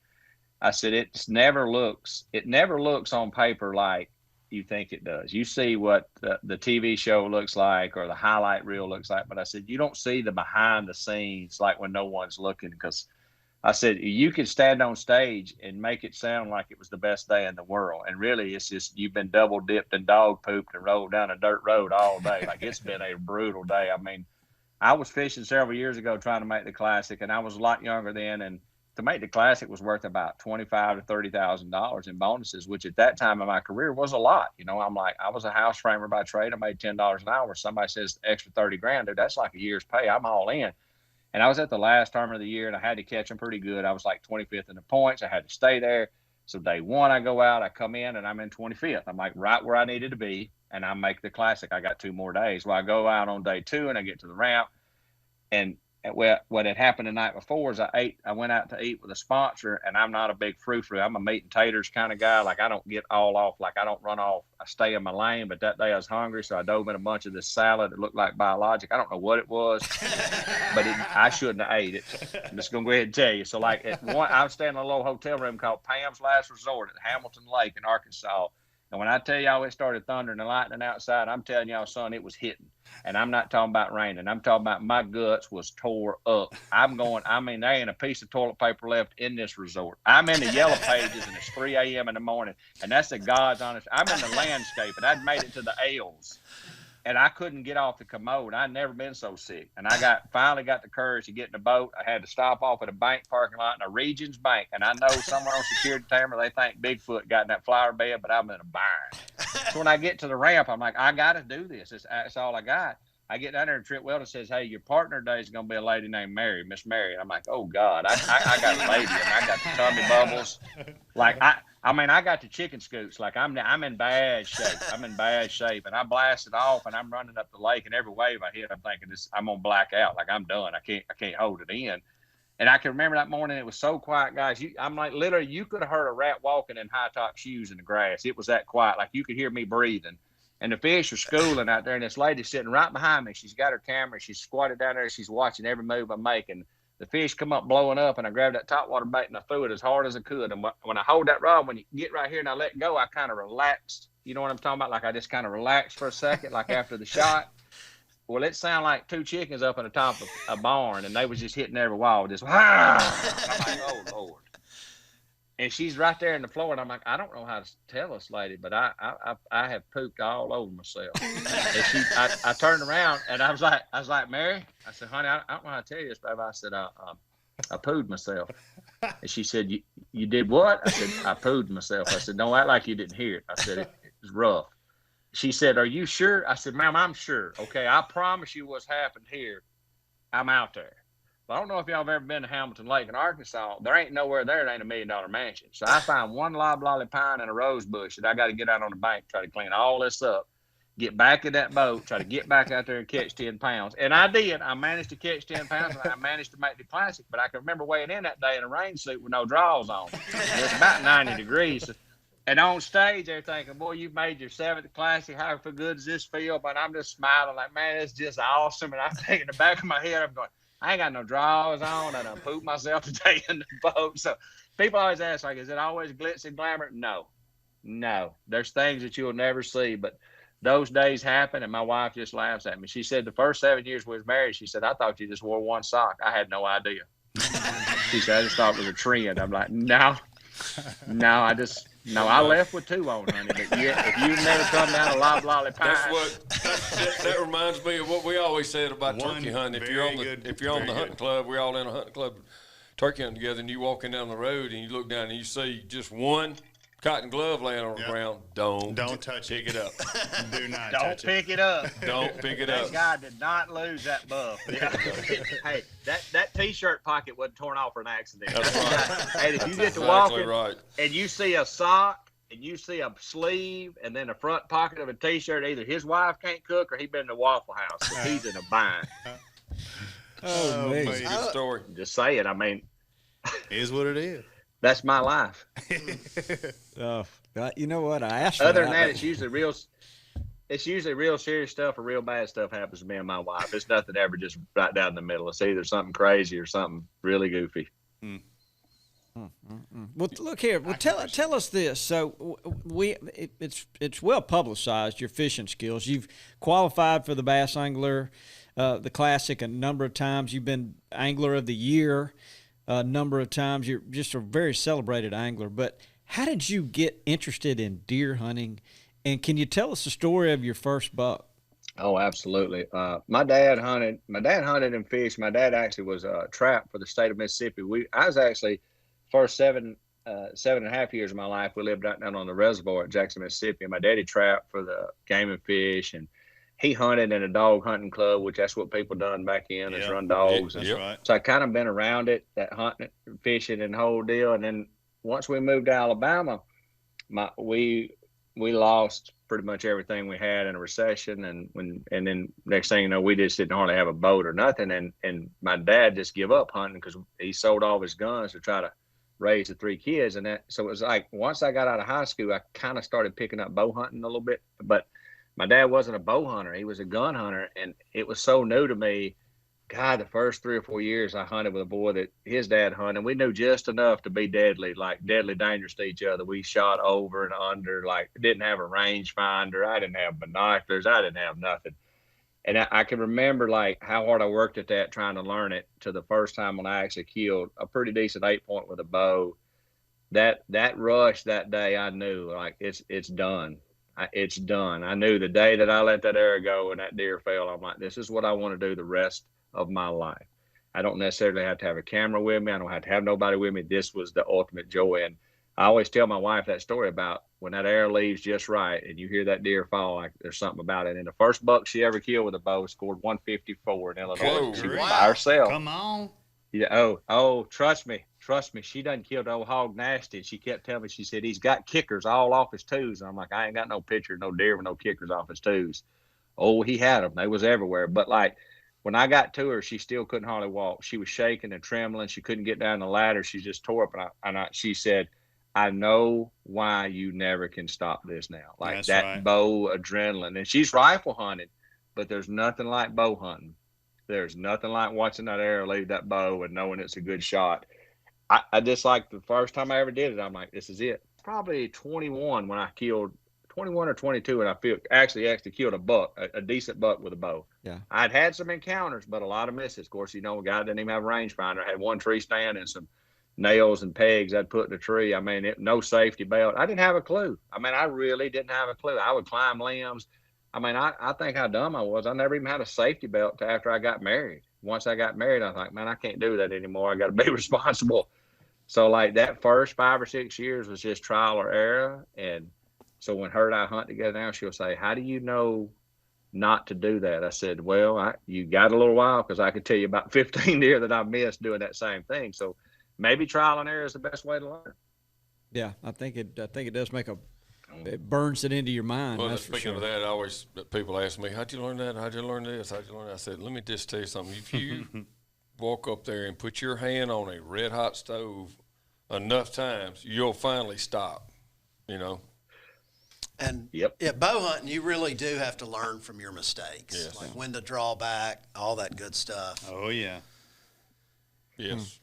I said, it never looks on paper like you think it does. You see what the TV show looks like or the highlight reel looks like, but I said, you don't see the behind the scenes, like when no one's looking. Because I said, you can stand on stage and make it sound like it was the best day in the world. And really, it's just you've been double dipped and dog pooped and rolled down a dirt road all day. Like, it's been a brutal day. I mean, I was fishing several years ago trying to make the Classic, and I was a lot younger then. And to make the Classic was worth about $25,000 to $30,000 in bonuses, which at that time in my career was a lot. You know, I'm like, I was a house framer by trade. I made $10 an hour. Somebody says extra 30 grand, dude, that's like a year's pay. I'm all in. And I was at the last tournament of the year, and I had to catch them pretty good. I was like 25th in the points. I had to stay there. So day one, I go out, I come in, and I'm in 25th. I'm like right where I needed to be, and I make the Classic. I got 2 more days. Well, I go out on day 2, and I get to the ramp. And what had happened the night before is I went out to eat with a sponsor, and I'm not a big frou-frou. I'm a meat and taters kind of guy. Like, I don't get all off. Like, I don't run off. I stay in my lane. But that day I was hungry, so I dove in a bunch of this salad that looked like biologic. I don't know what it was, but I shouldn't have ate it. I'm just going to go ahead and tell you. So, like, I was staying in a little hotel room called Pam's Last Resort at Hamilton Lake in Arkansas. And when I tell y'all it started thundering and lightning outside, I'm telling y'all, son, it was hitting. And I'm not talking about raining. I'm talking about my guts was tore up. There ain't a piece of toilet paper left in this resort. I'm in the yellow pages, and it's 3 a.m. in the morning. And that's the God's honest. I'm in the landscape, and I'd made it to the L's. And I couldn't get off the commode. I'd never been so sick. And I finally got the courage to get in the boat. I had to stop off at a bank parking lot in a Regions Bank. And I know someone on security camera, they think Bigfoot got in that flower bed, but I'm in a barn. So when I get to the ramp, I'm like, I got to do this. That's all I got. I get down there, and Trent Weldon says, hey, your partner today is going to be a lady named Mary, Miss Mary. I'm like, oh, God, I got a lady, and I got the tummy bubbles. Like, I got the chicken scoots. Like, I'm in bad shape. I'm in bad shape. And I blasted off, and I'm running up the lake, and every wave I hit, I'm thinking, I'm going to black out. Like, I'm done. I can't hold it in. And I can remember that morning, it was so quiet, guys. I'm like, literally, you could have heard a rat walking in high-top shoes in the grass. It was that quiet. Like, you could hear me breathing. And the fish are schooling out there, and this lady's sitting right behind me. She's got her camera. She's squatted down there. She's watching every move I'm making. The fish come up blowing up, and I grabbed that topwater bait, and I threw it as hard as I could. And when I hold that rod, when you get right here and I let go, I kind of relaxed. You know what I'm talking about? Like, I just kind of relaxed for a second, like after the shot. Well, it sounded like 2 chickens up in the top of a barn, and they was just hitting every wall. Just, ah! I'm like, oh, Lord. And she's right there in the floor, and I'm like, I don't know how to tell this lady, but I have pooped all over myself. And I turned around, and I was like, Mary, I said, honey, I don't know how to tell you this, baby. I said, I pooed myself. And she said, you did what? I said, I pooed myself. I said, don't act like you didn't hear it. I said, it was rough. She said, are you sure? I said, ma'am, I'm sure. Okay, I promise you what's happened here. I'm out there. I don't know if y'all have ever been to Hamilton Lake in Arkansas. There ain't nowhere there that ain't $1 million mansion. So I find one loblolly pine and a rose bush that I got to get out on the bank, try to clean all this up, get back in that boat, try to get back out there and catch 10 pounds. And I did. I managed to catch 10 pounds, and I managed to make the Classic. But I can remember weighing in that day in a rain suit with no drawers on. It was about 90 degrees. And on stage, they're thinking, boy, you've made your 7th Classic. How good does this feel? But I'm just smiling like, man, it's just awesome. And I'm thinking in the back of my head, I'm going, I ain't got no drawers on. I done pooped myself today in the boat. So people always ask, like, is it always glitz and glamour? No. There's things that you'll never see. But those days happen, and my wife just laughs at me. She said the first 7 years we was married, she said, I thought you just wore one sock. I had no idea. She said, I just thought it was a trend. I'm like, no, No, I left with 2 on, honey. But if you've never come down a loblolly pine, that reminds me of what we always said about turkey hunting. If you're on the hunting club, we're all in a hunting club, turkey hunting together, and you walking down the road and you look down and you see just one cotton glove laying on the ground. Don't touch pick it up. Do not don't touch pick it up. Don't pick it up. That guy did not lose that buff. Hey, that T-shirt pocket wasn't torn off for an accident. That's right. And if you get to Exactly walking right. and you see a sock and you see a sleeve and then the front pocket of a T-shirt, either his wife can't cook or he been in the Waffle House. 'Cause he's in a bind. Oh, man. Good story. Just say it. I mean, it is what it is. that's my life. You know what? I asked for Other than that, it's usually real serious stuff or real bad stuff happens to me and my wife. It's nothing ever just right down the middle. It's either something crazy or something really goofy. Well, look here. Well, tell us this. So it's well publicized, your fishing skills. You've qualified for the Bass Angler, the Classic a number of times. You've been Angler of the Year a number of times. You're just a very celebrated angler. But how did you get interested in deer hunting? And can you tell us the story of your first buck? Oh, absolutely. My dad hunted and fished. My dad actually was a trap for the state of Mississippi. I was actually first 7.5 years of my life, we lived right down on the reservoir at Jackson, Mississippi. And my daddy trapped for the Game and Fish, and he hunted in a dog hunting club, which that's what people done back in, is run dogs. That's right. So I kind of been around it, that hunting, fishing, and the whole deal. And then once we moved to Alabama, we lost pretty much everything we had in a recession, and then next thing you know, we just didn't hardly have a boat or nothing. And my dad just gave up hunting because he sold all of his guns to try to raise the 3 kids. And so it was like once I got out of high school, I kind of started picking up bow hunting a little bit, but my dad wasn't a bow hunter. He was a gun hunter. And it was so new to me. God, the first 3 or 4 years I hunted with a boy that his dad hunted. We knew just enough to be deadly dangerous to each other. We shot over and under, didn't have a range finder. I didn't have binoculars. I didn't have nothing. And I can remember how hard I worked at that, trying to learn it, to the first time when I actually killed a pretty decent 8-point with a bow. That rush that day, I knew it's done. It's done. I knew the day that I let that arrow go and that deer fell, I'm like, this is what I want to do the rest of my life. I don't necessarily have to have a camera with me. I don't have to have nobody with me. This was the ultimate joy. And I always tell my wife that story about when that arrow leaves just right and you hear that deer fall, like there's something about it. And the first buck she ever killed with a bow scored 154 in Illinois. She was by herself. Come on. Yeah. Oh, trust me. She done killed old Hog Nasty. She kept telling me, she said, he's got kickers all off his toes. And I'm like, I ain't got no picture of no deer with no kickers off his toes. Oh, he had them. They was everywhere. But when I got to her, she still couldn't hardly walk. She was shaking and trembling. She couldn't get down the ladder. She just tore up. And she said, I know why you never can stop this now. That's that right. bow adrenaline. And she's rifle hunted, but there's nothing like bow hunting. There's nothing like watching that arrow leave that bow and knowing it's a good shot. I just the first time I ever did it, I'm like, this is it. Probably 21 when I killed 21 or 22, and I actually killed a buck, a decent buck with a bow. Yeah. I'd had some encounters, but a lot of misses. Of course, a guy didn't even have a rangefinder. I had one tree stand and some nails and pegs I'd put in a tree. I mean, no safety belt. I didn't have a clue. I mean, I really didn't have a clue. I would climb limbs. I mean, I think how dumb I was. I never even had a safety belt till after I got married. Once I got married, I was like, man, I can't do that anymore. I got to be responsible. So that first 5 or 6 years was just trial or error. And so when her and I hunt together now, she'll say, how do you know not to do that? I said, well, you got a little while, because I could tell you about 15 deer that I missed doing that same thing. So maybe trial and error is the best way to learn. Yeah, I think it does it burns it into your mind. Well, that's for speaking sure. of that, people ask me, how'd you learn that? How'd you learn this? How'd you learn that? I said, let me just tell you something. If you walk up there and put your hand on a red hot stove enough times, you'll finally stop, And Yep. bow hunting, you really do have to learn from your mistakes, Yes. like when to draw back, all that good stuff. Oh, yeah. Yes.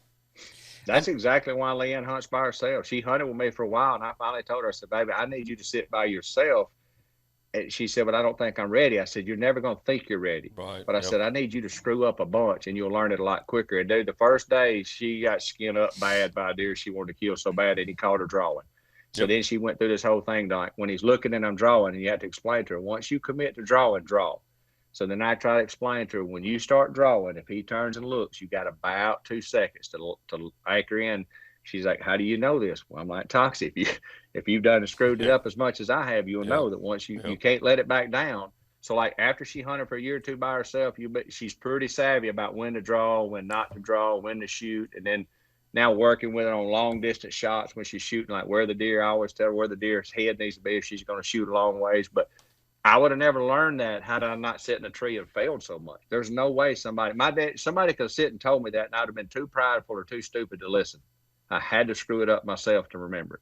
That's exactly why Leanne hunts by herself. She hunted with me for a while, and I finally told her, I said, baby, I need you to sit by yourself. And she said, but I don't think I'm ready. I said, you're never going to think you're ready. Right. But I said, I need you to screw up a bunch, and you'll learn it a lot quicker. And dude, the first day she got skinned up bad by a deer she wanted to kill so bad that he caught her drawing. So then she went through this whole thing, like when he's looking and I'm drawing, and you have to explain to her, once you commit to drawing, draw. So then I try to explain to her, when you start drawing, if he turns and looks, you got about 2 seconds to anchor in. She's like, how do you know this? Well, I'm like, Toxie, if you've done and screwed it up as much as I have, you'll know that once you can't let it back down. So like after she hunted for a year or two by herself, she's pretty savvy about when to draw, when not to draw, when to shoot. And then now working with her on long distance shots when she's shooting, like where the deer, I always tell her where the deer's head needs to be if she's going to shoot a long ways. But I would have never learned that had I not sit in a tree and failed so much. There's no way somebody could have sit and told me that, and I'd have been too prideful or too stupid to listen. I had to screw it up myself to remember it.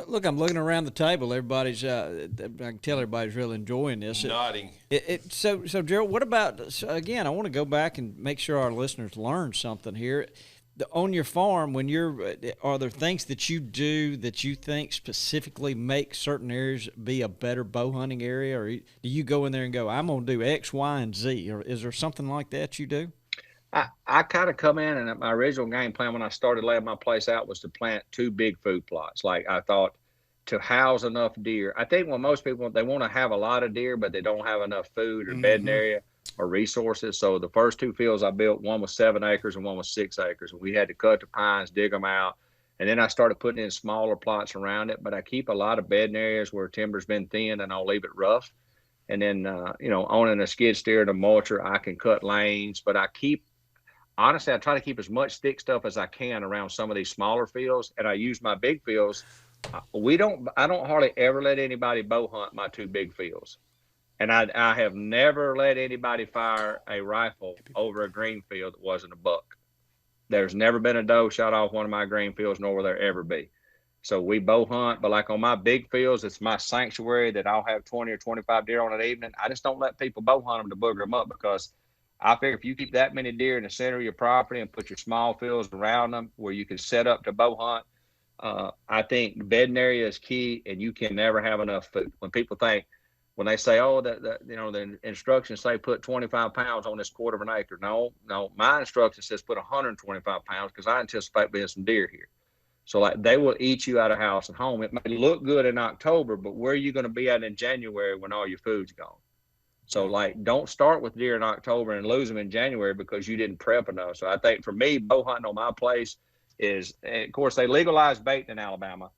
Look, I'm looking around the table. Everybody's, I can tell everybody's really enjoying this. Nodding. So Gerald, what about, so again, I want to go back and make sure our listeners learn something here. On your farm, are there things that you do that you think specifically make certain areas be a better bow hunting area? Or do you go in there and go, I'm going to do X, Y, and Z? Or is there something like that you do? I kind of come in, and my original game plan when I started laying my place out was to plant 2 big food plots. Like I thought to house enough deer. I think when most people, they want to have a lot of deer, but they don't have enough food or bedding area or resources. So the first 2 fields I built, one was 7 acres and one was 6 acres. And we had to cut the pines, dig them out. And then I started putting in smaller plots around it, but I keep a lot of bedding areas where timber's been thin, and I'll leave it rough. And then, owning a skid steer and a mulcher, I can cut lanes, but honestly, I try to keep as much thick stuff as I can around some of these smaller fields, and I use my big fields. I don't hardly ever let anybody bow hunt my 2 big fields. And I have never let anybody fire a rifle over a green field that wasn't a buck. There's never been a doe shot off one of my green fields, nor will there ever be. So we bow hunt, but like on my big fields, it's my sanctuary that I'll have 20 or 25 deer on an evening. I just don't let people bow hunt them to booger them up, because I figure if you keep that many deer in the center of your property and put your small fields around them where you can set up to bow hunt, I think bedding area is key, and you can never have enough food. When they say, oh, the instructions say put 25 pounds on this quarter of an acre. No, my instruction says put 125 pounds, because I anticipate being some deer here. So like they will eat you out of house and home. It may look good in October, but where are you going to be at in January when all your food's gone? So like, don't start with deer in October and lose them in January because you didn't prep enough. So I think for me, bow hunting on my place is, and of course they legalized baiting in Alabama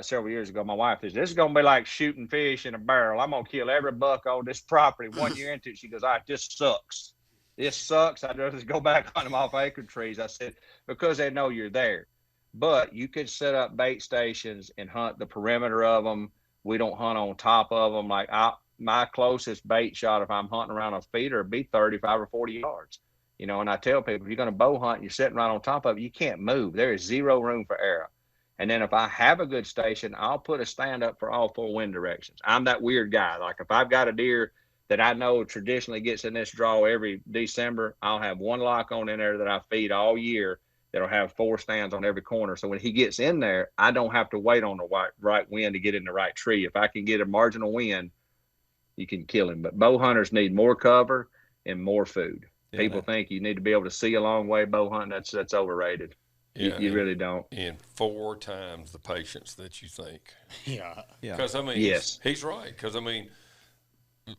several years ago. My wife says, this is going to be like shooting fish in a barrel. I'm going to kill every buck on this property. 1 year into it, she goes, this sucks. This sucks. I'd rather just go back on them off acre trees. I said, because they know you're there. But you could set up bait stations and hunt the perimeter of them. We don't hunt on top of them. Like my closest bait shot, if I'm hunting around a feeder, would be 35 or 40 yards. And I tell people, if you're going to bow hunt and you're sitting right on top of it, you can't move. There is zero room for error. And then if I have a good station, I'll put a stand up for all 4 wind directions. I'm that weird guy. Like if I've got a deer that I know traditionally gets in this draw every December, I'll have 1 lock on in there that I feed all year that'll have 4 stands on every corner. So when he gets in there, I don't have to wait on the right wind to get in the right tree. If I can get a marginal wind, you can kill him. But bow hunters need more cover and more food. Yeah, people think you need to be able to see a long way bow hunting. That's overrated. Yeah, you really don't. And 4 times the patience that you think. Yeah. Because, yes, he's right. Because,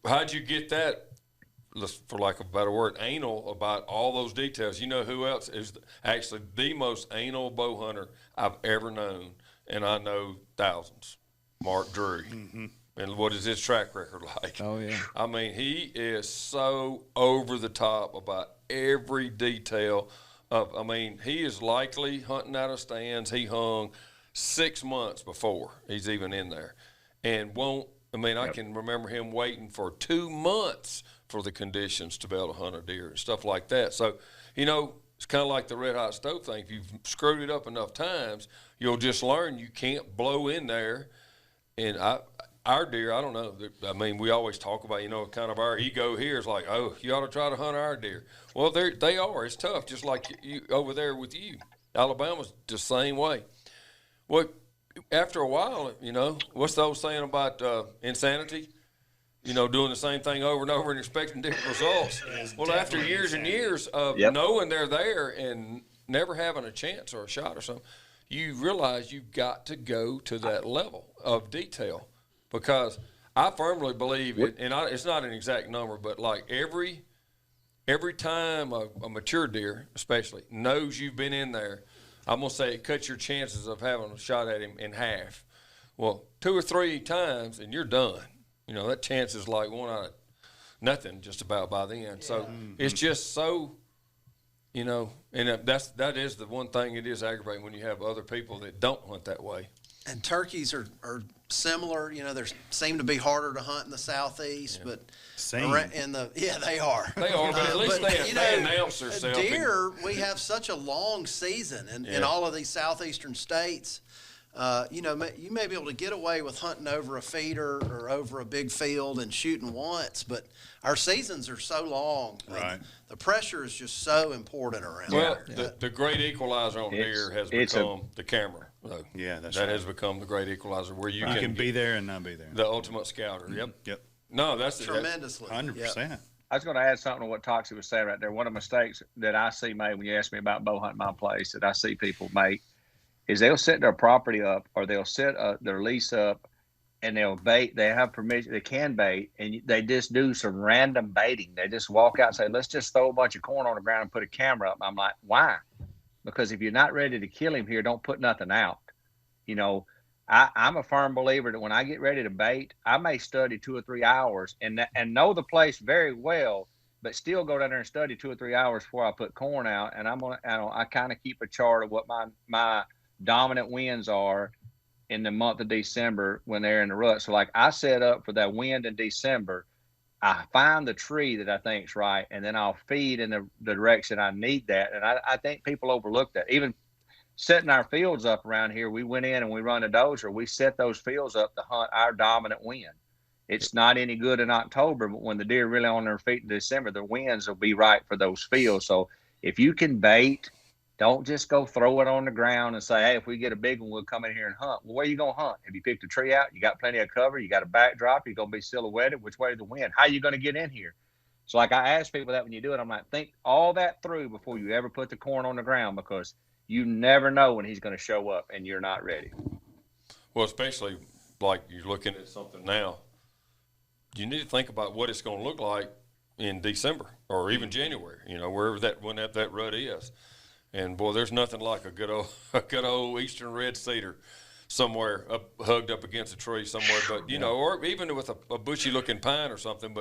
how'd you get that, for lack of a better word, anal about all those details? You know who else is actually the most anal bow hunter I've ever known, and I know thousands? Mark Drew. Mm-hmm. And what is his track record like? Oh, yeah. He is so over the top about every detail of, he is likely hunting out of stands. He hung 6 months before he's even in there. And I can remember him waiting for 2 months for the conditions to be able to hunt a deer and stuff like that. So, it's kind of like the red hot stove thing. If you've screwed it up enough times, you'll just learn you can't blow in there. And our deer, I don't know. We always talk about, kind of our ego here is like, oh, you ought to try to hunt our deer. Well, they are. It's tough, just like you over there with you. Alabama's the same way. Well, after a while, what's the old saying about insanity? Doing the same thing over and over and expecting different results. Well, after years and years of knowing they're there and never having a chance or a shot or something, you realize you've got to go to that level of detail, because I firmly believe it, and it's not an exact number, but like every time a mature deer, especially, knows you've been in there, I'm gonna say it cuts your chances of having a shot at him in half. Well, 2 or 3 times and you're done. You know, that chance is like 1 out of nothing just about by then. So it's just so, you know, and that is the one thing. It is aggravating when you have other people that don't hunt that way. And turkeys are similar. You know, they seem to be harder to hunt in the southeast, but they are. They are, but at least they announce themselves. Deer, we have such a long season in all of these southeastern states. You know, you may be able to get away with hunting over a feeder or over a big field and shooting once, but our seasons are so long. Right. The pressure is just so important around here. Well, the great equalizer on deer has become the camera. Though. Yeah, that has become the great equalizer where you can be there and not be there. The ultimate scouter. Yep. No, that's tremendously. 100%. I was going to add something to what Toxie was saying right there. One of the mistakes that I see made when you ask me about bow hunting my place that I see people make is they'll set their property up, or they'll set their lease up, and they'll bait. They have permission. They can bait, and they just do some random baiting. They just walk out and say, let's just throw a bunch of corn on the ground and put a camera up. I'm like, why? Because if you're not ready to kill him here, don't put nothing out. You know, I'm a firm believer that when I get ready to bait, I may study 2 or 3 hours and know the place very well, but still go down there and study 2 or 3 hours before I put corn out. And I kind of keep a chart of what my dominant winds are in the month of December when they're in the rut. So like I set up for that wind in December. I find the tree that I think's right, and then I'll feed in the direction I need that. And I think people overlook that. Even setting our fields up around here, we went in and we run a dozer. We set those fields up to hunt our dominant wind. It's not any good in October, but when the deer are really on their feet in December, the winds will be right for those fields. So if you can bait, don't just go throw it on the ground and say, hey, if we get a big one, we'll come in here and hunt. Well, where are you going to hunt? Have you picked a tree out? You got plenty of cover? You got a backdrop? You're going to be silhouetted? Which way is the wind? How are you going to get in here? So like I ask people that when you do it, I'm like, think all that through before you ever put the corn on the ground, because you never know when he's going to show up and you're not ready. Well, especially like you're looking at something now, you need to think about what it's going to look like in December or even January, you know, wherever that rut is. And boy, there's nothing like a good old eastern red cedar somewhere hugged up against a tree somewhere. But you know, or even with a bushy looking pine or something,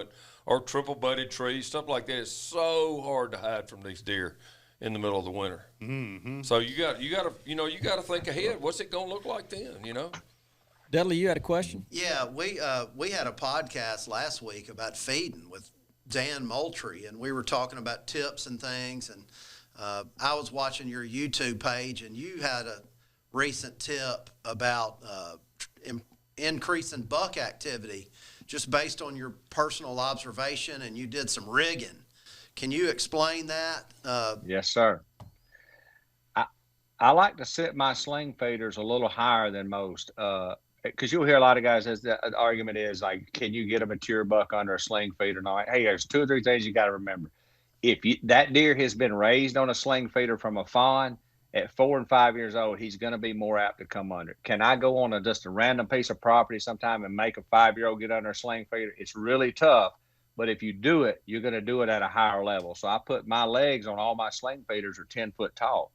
or triple budded trees, stuff like that is so hard to hide from these deer in the middle of the winter. Mm-hmm. So you got to think ahead. What's it gonna look like then? You know. Dudley, you had a question? Yeah, we had a podcast last week about feeding with Dan Moultrie, and we were talking about tips and things. And I was watching your YouTube page, and you had a recent tip about increasing buck activity just based on your personal observation, and you did some rigging. Can you explain that? Yes, sir. I like to set my sling feeders a little higher than most, because you'll hear a lot of guys as the argument is like, can you get a mature buck under a sling feeder? And I'm like, hey, there's 2 or 3 things you got to remember. If that deer has been raised on a sling feeder from a fawn at 4 and 5 years old, he's going to be more apt to come under. Can I go on just a random piece of property sometime and make a 5-year-old get under a sling feeder? It's really tough, but if you do it, you're going to do it at a higher level. So I put my legs on all my sling feeders are 10 foot tall,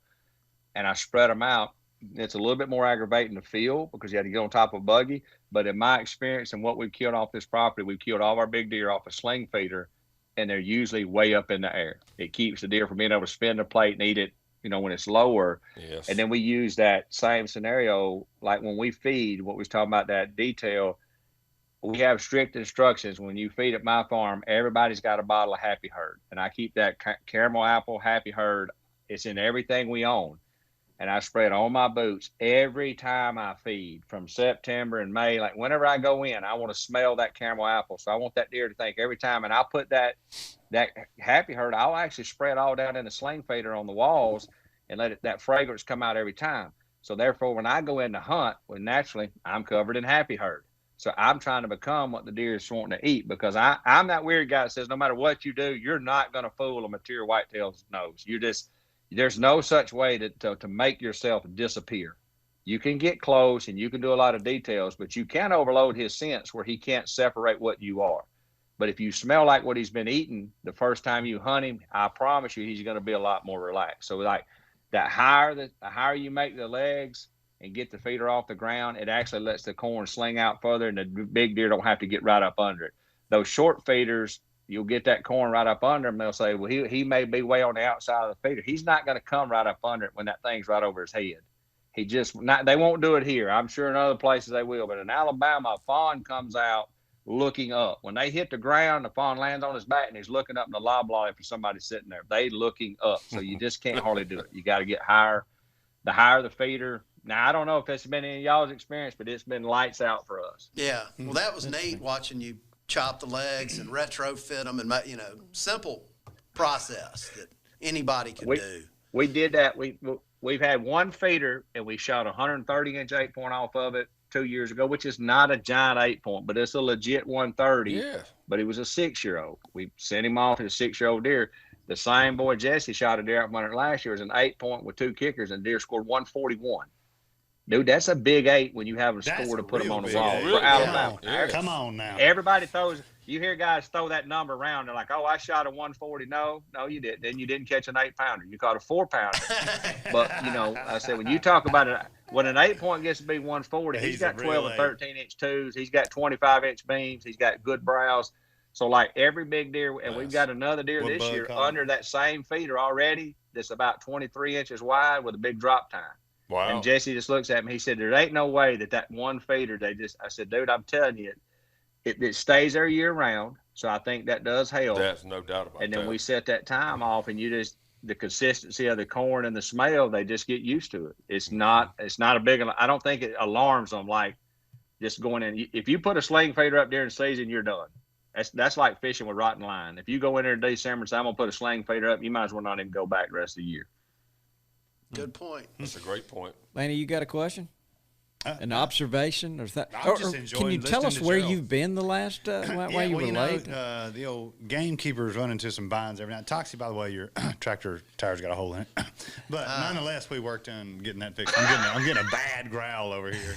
and I spread them out. It's a little bit more aggravating to feel because you had to get on top of a buggy. But in my experience and what we've killed off this property, we've killed all of our big deer off a sling feeder, and they're usually way up in the air. It keeps the deer from being able to spin the plate and eat it, you know, when it's lower. Yes. And then we use that same scenario, like when we feed, what we was talking about, that detail, we have strict instructions. When you feed at my farm, everybody's got a bottle of Happy Herd. And I keep that caramel apple Happy Herd. It's in everything we own. And I spray it on my boots every time I feed from September and May. Like whenever I go in, I want to smell that caramel apple. So I want that deer to think every time. And I'll put that Happy Herd, I'll actually spray it all down in the sling feeder on the walls and let that fragrance come out every time. So therefore, when I go in to hunt, well, naturally, I'm covered in Happy Herd. So I'm trying to become what the deer is wanting to eat, because I'm that weird guy that says no matter what you do, you're not going to fool a mature whitetail's nose. there's no such way to make yourself disappear. You can get close and you can do a lot of details, but you can overload his sense where he can't separate what you are. But if you smell like what he's been eating the first time you hunt him, I promise you he's going to be a lot more relaxed. So like the higher you make the legs and get the feeder off the ground, it actually lets the corn sling out further and the big deer don't have to get right up under it. Those short feeders, you'll get that corn right up under him. They'll say, well, he may be way on the outside of the feeder. He's not going to come right up under it when that thing's right over his head. They won't do it here. I'm sure in other places they will. But in Alabama, a fawn comes out looking up. When they hit the ground, the fawn lands on his back and he's looking up in the loblolly for somebody sitting there. They looking up. So you just can't hardly do it. You got to get higher. The higher the feeder. Now, I don't know if it's been in y'all's experience, but it's been lights out for us. Yeah. Well, that was neat watching you chop the legs and retrofit them and, simple process that anybody can do. We did that. We've had one feeder and we shot a 130-inch 8-point off of it 2 years ago, which is not a giant 8-point, but it's a legit 130. Yeah. But he was a 6-year-old. We sent him off as a 6-year-old deer. The same boy Jesse shot a deer up under it last year. It was an 8-point with 2 kickers, and deer scored 141. Dude, that's a big 8 when you have a score to put them on the wall for Alabama. Come on now. Everybody throws. You hear guys throw that number around. They're like, "Oh, I shot a 140." No, you didn't. Then you didn't catch an 8-pounder. You caught a 4-pounder. But I said when you talk about it, when an 8-point gets to be 140, he's got 12 and 13-inch twos. He's got 25-inch beams. He's got good brows. So like every big deer, and we've got another deer this year under that same feeder already. That's about 23 inches wide with a big drop time. Wow. And Jesse just looks at me. He said, there ain't no way that one feeder, I said, dude, I'm telling you, it stays there year round. So I think that does help. That's no doubt about that. And then we set that time off and the consistency of the corn and the smell, they just get used to it. It's not a big, I don't think it alarms them like just going in. If you put a sling feeder up during the season, you're done. That's like fishing with rotten line. If you go in there in December and say, I'm going to put a sling feeder up, you might as well not even go back the rest of the year. Good point. That's a great point. Lanny, you got a question? An observation? Or can you tell us where you've been the last while you were late? The old Gamekeepers run into some binds every night. Toxie, by the way, your tractor tire's got a hole in it. But nonetheless, we worked on getting that fixed. I'm getting a bad growl over here.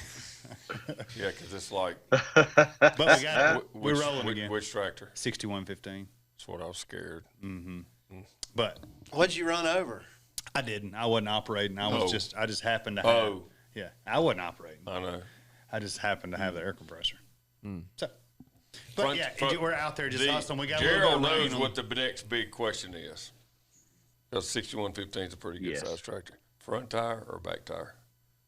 Yeah, because it's like. But we got it. We're rolling again. Which tractor? 6115. That's what I was scared. Mm-hmm. But what'd you run over? I didn't. I wasn't operating. I just happened to have. Yeah, I wasn't operating. I know. I just happened to have the air compressor. So, but we're out there just hustling. We got Gerald knows what the next big question is. Because 6115 is a pretty good size tractor. Front tire or back tire?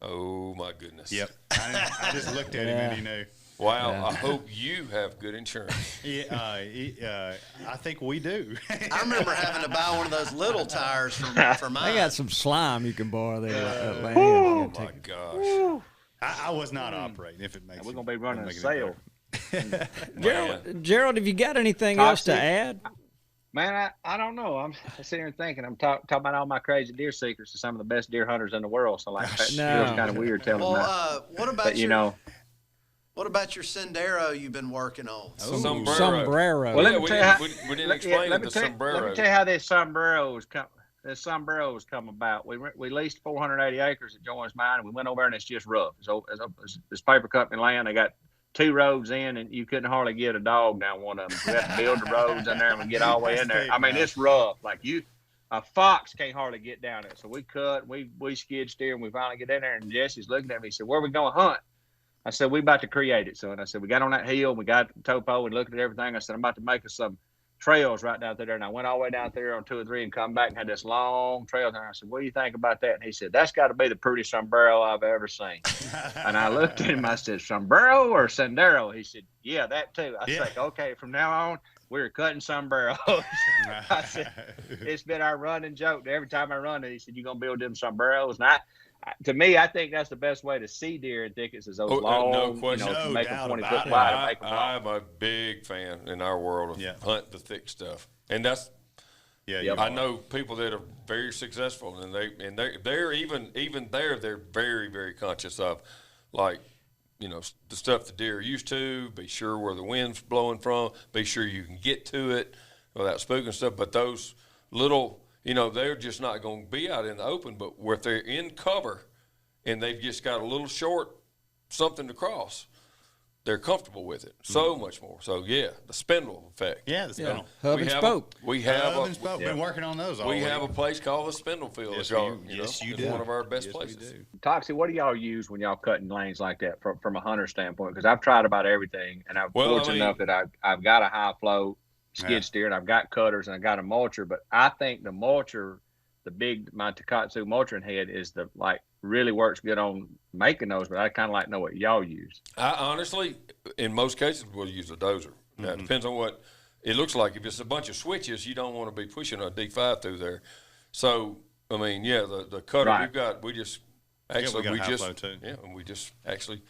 Oh my goodness. Yep. I just looked at him and he knew. Wow. Yeah. I hope you have good insurance. I think we do. I remember having to buy one of those little tires for mine. I got some slime you can borrow there. Oh my gosh. I was not operating. If it makes we're gonna be running a sale. Gerald, have you got anything else to add? Man, I don't know. I'm sitting here thinking. I'm talking about all my crazy deer secrets to some of the best deer hunters in the world. So like, that feels kind of weird telling them that. What about what about your sendero you've been working on? Sombrero. Well, let me tell you how, we didn't explain the sombrero. Let me tell you how this sombreros come about. We leased 480 acres that joins mine, and we went over there, and it's just rough. So it's paper company land. They got 2 roads in, and you couldn't hardly get a dog down one of them. We have to build the roads in there, and we get all the way in there. I mean, it's rough. Like a fox can't hardly get down it. So we cut, we skid steer, and we finally get in there. And Jesse's looking at me. He said, "Where are we going to hunt?" I said, "We about to create it, son." I said, "We got on that hill, and we got the topo, and looked at everything." I said, "I'm about to make us some trails right down there." And I went all the way down there on 2 or 3 and come back and had this long trail there. I said, "What do you think about that?" And he said, "That's got to be the prettiest sombrero I've ever seen." And I looked at him. I said, "Sombrero or sendero?" He said, "Yeah, that too." I said, "Okay, from now on, we're cutting sombreros." I said, "It's been our running joke. Every time I run it," he said, "You gonna build them sombreros?" And to me, I think that's the best way to see deer in thickets is those long, no question. Make them 20 foot wide. I'm a big fan in our world of hunt the thick stuff, and that's. Yeah, I know people that are very successful, and they're even there. They're very, very conscious of, like, the stuff the deer are used to. Be sure where the wind's blowing from. Be sure you can get to it without spooking stuff. But those little, they're just not going to be out in the open. But where they're in cover and they've just got a little short something to cross, they're comfortable with it so much more. So yeah, the spindle effect. Yeah, the spindle. Hub and spoke. We have Hub and spoke. Been working on those. We have a place called the Spindle Field. Yes, you it's do. one of our best places. Toxie, what do y'all use when y'all cutting lanes like that from a hunter standpoint? Because I've tried about everything, and I'm fortunate enough that I've got a high flow skid steer, and I've got cutters, and I got a mulcher. But I think the mulcher, my Takatsu mulchering head, is really works good on making those. But I kind of like to know what y'all use. I honestly, in most cases, will use a dozer. Now, it depends on what it looks like. If it's a bunch of switches, you don't want to be pushing a D5 through there. So, I mean, the cutter we've got, we just actually and we just actually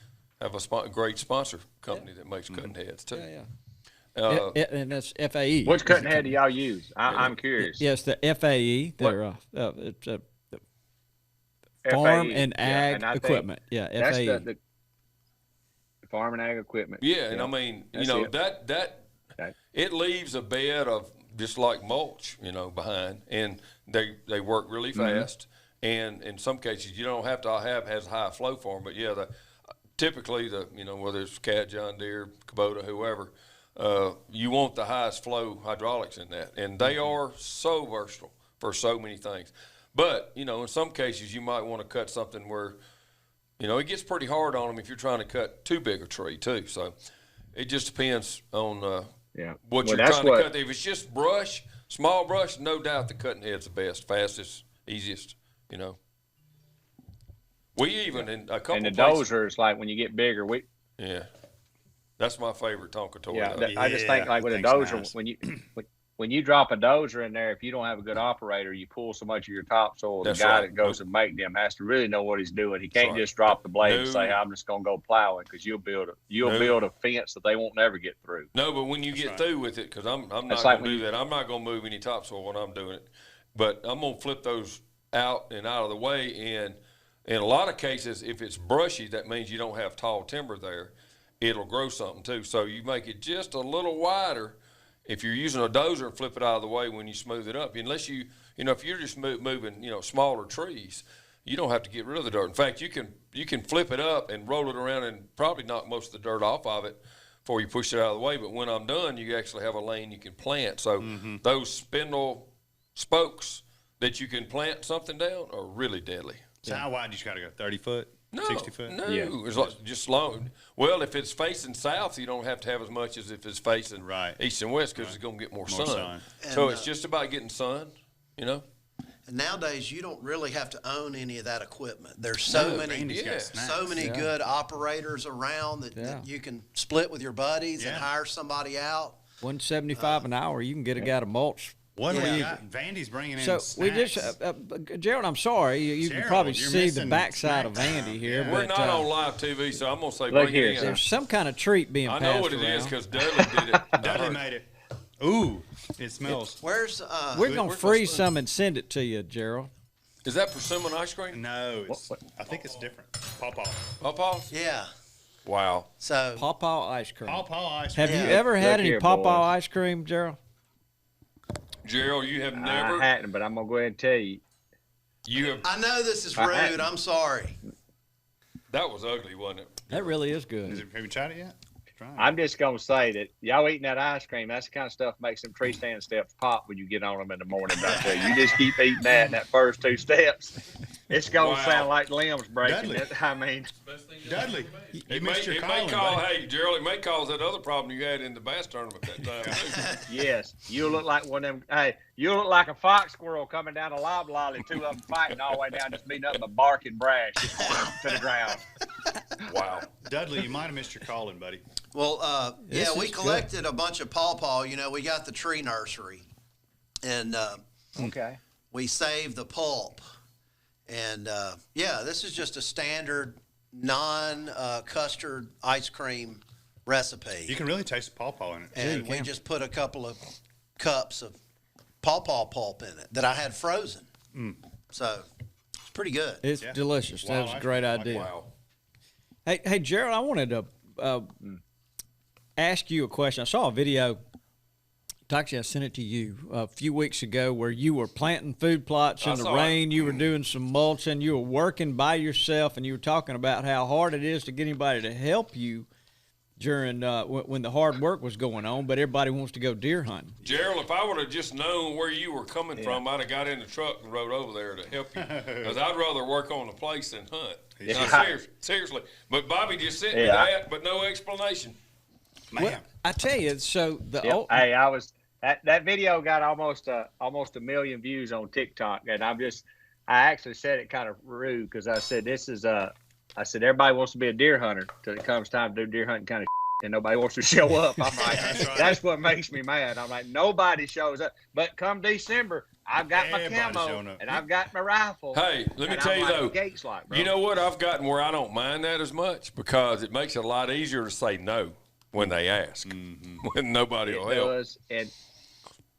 have a great sponsor company that makes cutting heads too. And that's FAE. Which cutting head do y'all use? I'm curious. Yes, the FAE. They're it's a farm FAE, and ag equipment. Yeah, that's FAE. the farm and ag equipment. Yeah, and I mean, it leaves a bed of just like mulch, behind, and they work really fast. And in some cases, you don't have to have has high flow for them, but typically whether it's Cat, John Deere, Kubota, whoever, you want the highest flow hydraulics in that, and they are so versatile for so many things. But in some cases, you might want to cut something where it gets pretty hard on them if you're trying to cut too big a tree too. So it just depends on what you're trying to cut. If it's just brush, small brush, no doubt the cutting head's the best, fastest, easiest. We even in a couple. And the places, dozer is like when you get bigger. That's my favorite Tonka toy. Yeah, I just think with a dozer, when you drop a dozer in there, if you don't have a good operator, you pull so much of your topsoil. The guy that goes and make them has to really know what he's doing. He can't just drop the blade and say, "I'm just going to go plowing," because you'll build a fence that they won't never get through. No, but when you get through with it, because I'm not going to do that. I'm not going to move any topsoil when I'm doing it, but I'm going to flip those out and out of the way. And in a lot of cases, if it's brushy, that means you don't have tall timber there. It'll grow something too. So you make it just a little wider. If you're using a dozer and flip it out of the way when you smooth it up, unless if you're just moving, smaller trees, you don't have to get rid of the dirt. In fact, you can flip it up and roll it around and probably knock most of the dirt off of it before you push it out of the way. But when I'm done, you actually have a lane you can plant. So those spindle spokes that you can plant something down are really deadly. So how wide do you got to go? 30 foot? No, 60 foot? No, it's like just long. Well, if it's facing south, you don't have to have as much as if it's facing east and west because it's going to get more sun. So it's just about getting sun, And nowadays, you don't really have to own any of that equipment. There's so many good operators around that you can split with your buddies and hire somebody out. $175 an hour, you can get a guy to mulch. What do we got? Vandy's bringing in snacks. We just, Gerald, I'm sorry. You can probably see the backside of Vandy here. We're not on live TV, so I'm going to say bring it in. There's some kind of treat being passed around. I know what it is because Dudley did it. Dudley made it. Ooh, it smells. We're going to freeze some and send it to you, Gerald. Is that persimmon ice cream? No, I think it's different. Pawpaw. Pawpaws? Yeah. Wow. So Pawpaw ice cream. Pawpaw ice cream. Have you ever had any pawpaw ice cream, Gerald? Gerald, you have never. I hadn't, but I'm gonna go ahead and tell you. I know this is rude. I'm sorry. That was ugly, wasn't it? That really is good. Have you tried it yet? I'm just gonna say that y'all eating that ice cream, that's the kind of stuff makes them tree stand steps pop when you get on them in the morning. Right there. You just keep eating that in that first two steps. It's gonna sound like limbs breaking. Dudley, It may cause, hey, Gerald, it may cause that other problem you had in the bass tournament that time. Yes, you look like one of them. Hey, you look like a fox squirrel coming down a loblolly, two of them fighting all the way down, just beating up a barking brash just to the ground. Wow. Dudley, you might have missed your calling, buddy. Well, we collected a bunch of pawpaw. We got the tree nursery, and we saved the pulp. And, this is just a standard non-custard ice cream recipe. You can really taste the pawpaw in it. And we just put a couple of cups of pawpaw pulp in it that I had frozen. So it's pretty good. It's delicious. That was a great idea. Wow. Hey, Gerald, I wanted to ask you a question. I saw a video Toxie, I sent it to you a few weeks ago where you were planting food plots in the rain. You were doing some mulching. You were working by yourself, and you were talking about how hard it is to get anybody to help you during when the hard work was going on, but everybody wants to go deer hunting. Gerald, if I would have just known where you were coming from, I'd have got in the truck and rode over there to help you. Because I'd rather work on the place than hunt. Now, seriously. But Bobby just sent me that, but no explanation. Man. Well, I tell you, so the hey, I was that video got almost a million views on TikTok, and I actually said it kind of rude because I said I said everybody wants to be a deer hunter till it comes time to do deer hunting kind of and nobody wants to show up. I'm like, that's what makes me mad. I'm like, nobody shows up. But come December, I've got my camo and I've got my rifle. Hey, let me tell you though, bro. You know what? I've gotten where I don't mind that as much because it makes it a lot easier to say no when they ask, when nobody will help. And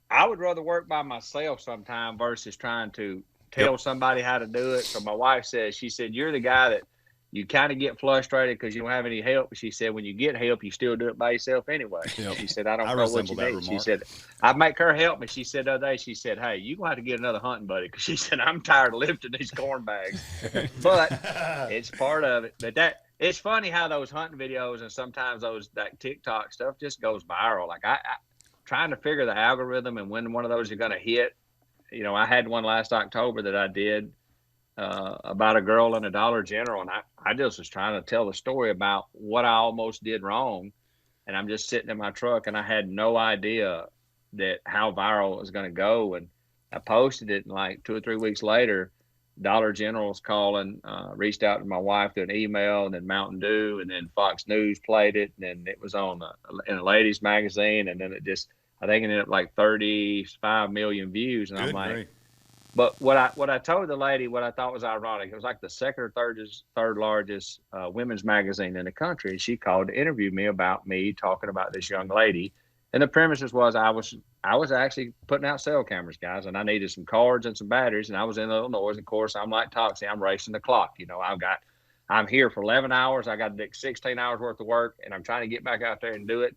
I would rather work by myself sometime versus trying to tell somebody how to do it. So my wife says, she said, you're the guy that you kind of get frustrated because you don't have any help. She said, when you get help, you still do it by yourself anyway. She said, I don't know what you need. She said, I'd make her help me. She said the other day, she said, hey, you're going to have to get another hunting buddy because she said, I'm tired of lifting these corn bags. But it's part of it. But it's funny how those hunting videos and sometimes that TikTok stuff just goes viral. Like I trying to figure the algorithm and when one of those are going to hit. You know, I had one last October that I did about a girl in a Dollar General, and I just was trying to tell the story about what I almost did wrong, and I'm just sitting in my truck, and I had no idea that how viral it was going to go, and I posted it, and like 2 or 3 weeks later, Dollar General's calling, reached out to my wife through an email, and then Mountain Dew, and then Fox News played it, and then it was on in a ladies magazine, and then I think it ended up like 35 million views, and I'm like. But what I told the lady, what I thought was ironic, it was like the second or third largest women's magazine in the country. And she called to interview me about me talking about this young lady. And the premises was I was actually putting out cell cameras, guys, and I needed some cards and some batteries. And I was in Illinois. And of course, I'm like Toxie, I'm racing the clock. You know, I'm here for 11 hours. I got to do 16 hours worth of work, and I'm trying to get back out there and do it.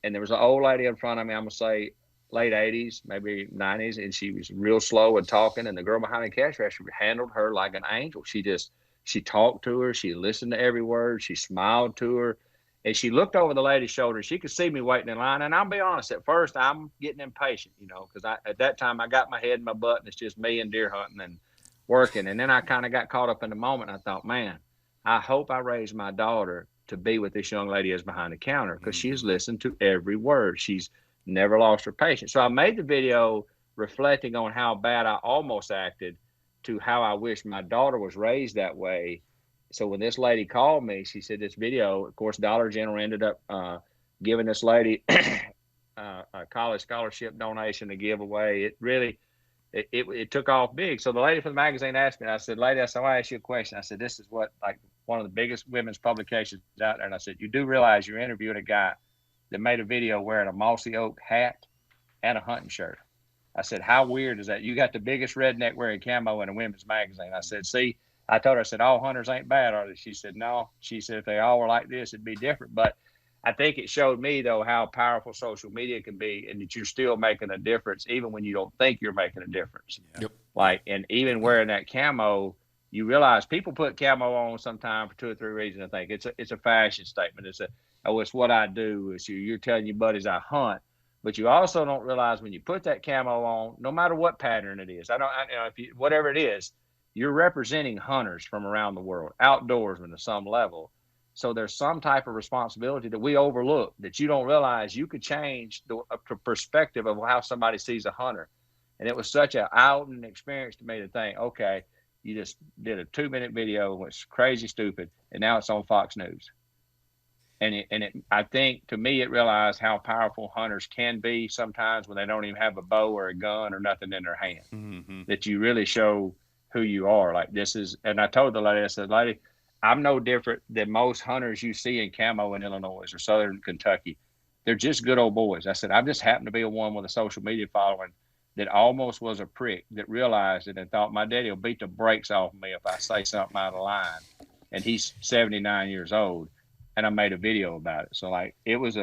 And there was an old lady in front of me, I'm going to say, late 80s, maybe 90s, and she was real slow and talking, and the girl behind the cash register handled her like an angel. She talked to her, she listened to every word, she smiled to her, and she looked over the lady's shoulder. She could see me waiting in line, and I'll be honest, at first I'm getting impatient, you know, because at that time I got my head in my butt, and it's just me and deer hunting and working, and then I kind of got caught up in the moment, and I thought, man, I hope I raised my daughter to be what this young lady is behind the counter, because she's listened to every word. She's never lost her patience. So I made the video reflecting on how bad I almost acted to how I wish my daughter was raised that way. So when this lady called me, she said this video, of course, Dollar General ended up giving this lady a college scholarship donation to give away. It took off big. So the lady from the magazine asked me, I said, lady, I want to ask you a question. I said, this is what, like, one of the biggest women's publications out there. And I said, you do realize you're interviewing a guy that made a video wearing a mossy oak hat and a hunting shirt. I said, how weird is that? You got the biggest redneck wearing camo in a women's magazine. I said, see, I told her, I said, all hunters ain't bad, are they? She said, no. She said, if they all were like this, it'd be different. But I think it showed me, though, how powerful social media can be and that you're still making a difference, even when you don't think you're making a difference. Yep. Like, and even wearing that camo, you realize people put camo on sometimes for 2 or 3 reasons. I think it's a fashion statement. It's what I do. It's you're telling your buddies I hunt, but you also don't realize when you put that camo on, no matter what pattern it is, whatever it is, you're representing hunters from around the world, outdoorsmen to some level. So there's some type of responsibility that we overlook that you don't realize you could change the perspective of how somebody sees a hunter. And it was such an eye-opening experience to me to think, okay, you just did a 2-minute video, it was crazy stupid, and now it's on Fox News. I think, to me, it realized how powerful hunters can be sometimes when they don't even have a bow or a gun or nothing in their hand. Mm-hmm. That you really show who you are. Like this is, and I told the lady, I said, lady, I'm no different than most hunters you see in camo in Illinois or Southern Kentucky. They're just good old boys. I said, I just happen to be one with a social media following that almost was a prick that realized it and thought my daddy will beat the brakes off of me if I say something out of line. And he's 79 years old. And I made a video about it. So like, it was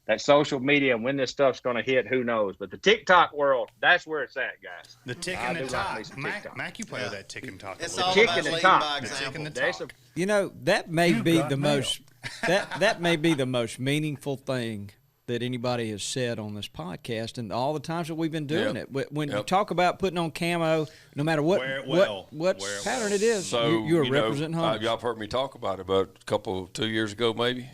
that social media and when this stuff's going to hit, who knows? But the TikTok world, that's where it's at, guys. The tick and the talk. Mac, you play with that tick and talk. It's a all little about bit. leading talk. by The tick example. and the talk. You know, that may be the most that may be the most meaningful thing that anybody has said on this podcast, and all the times that we've been doing it. When you talk about putting on camo, no matter what pattern it is, so you're representing hunters. Y'all have heard me talk about it about 2 years ago, maybe.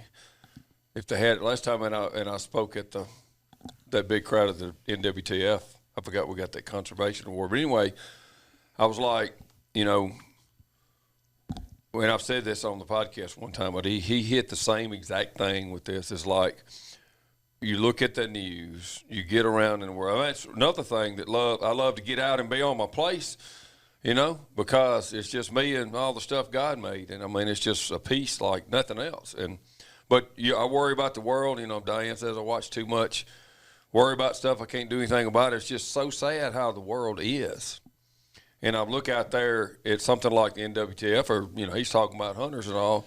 If they had it last time, and I spoke at that big crowd at the NWTF. I forgot we got that conservation award, but anyway, I was like, you know, when I've said this on the podcast one time, but he hit the same exact thing with this. It's like, you look at the news, you get around in the world. That's another thing that I love to get out and be on my place, you know, because it's just me and all the stuff God made. And I mean, it's just a piece like nothing else. But I worry about the world. You know, Diane says I watch too much, worry about stuff I can't do anything about. It's just so sad how the world is. And I look out there at something like the NWTF, or, you know, he's talking about hunters and all.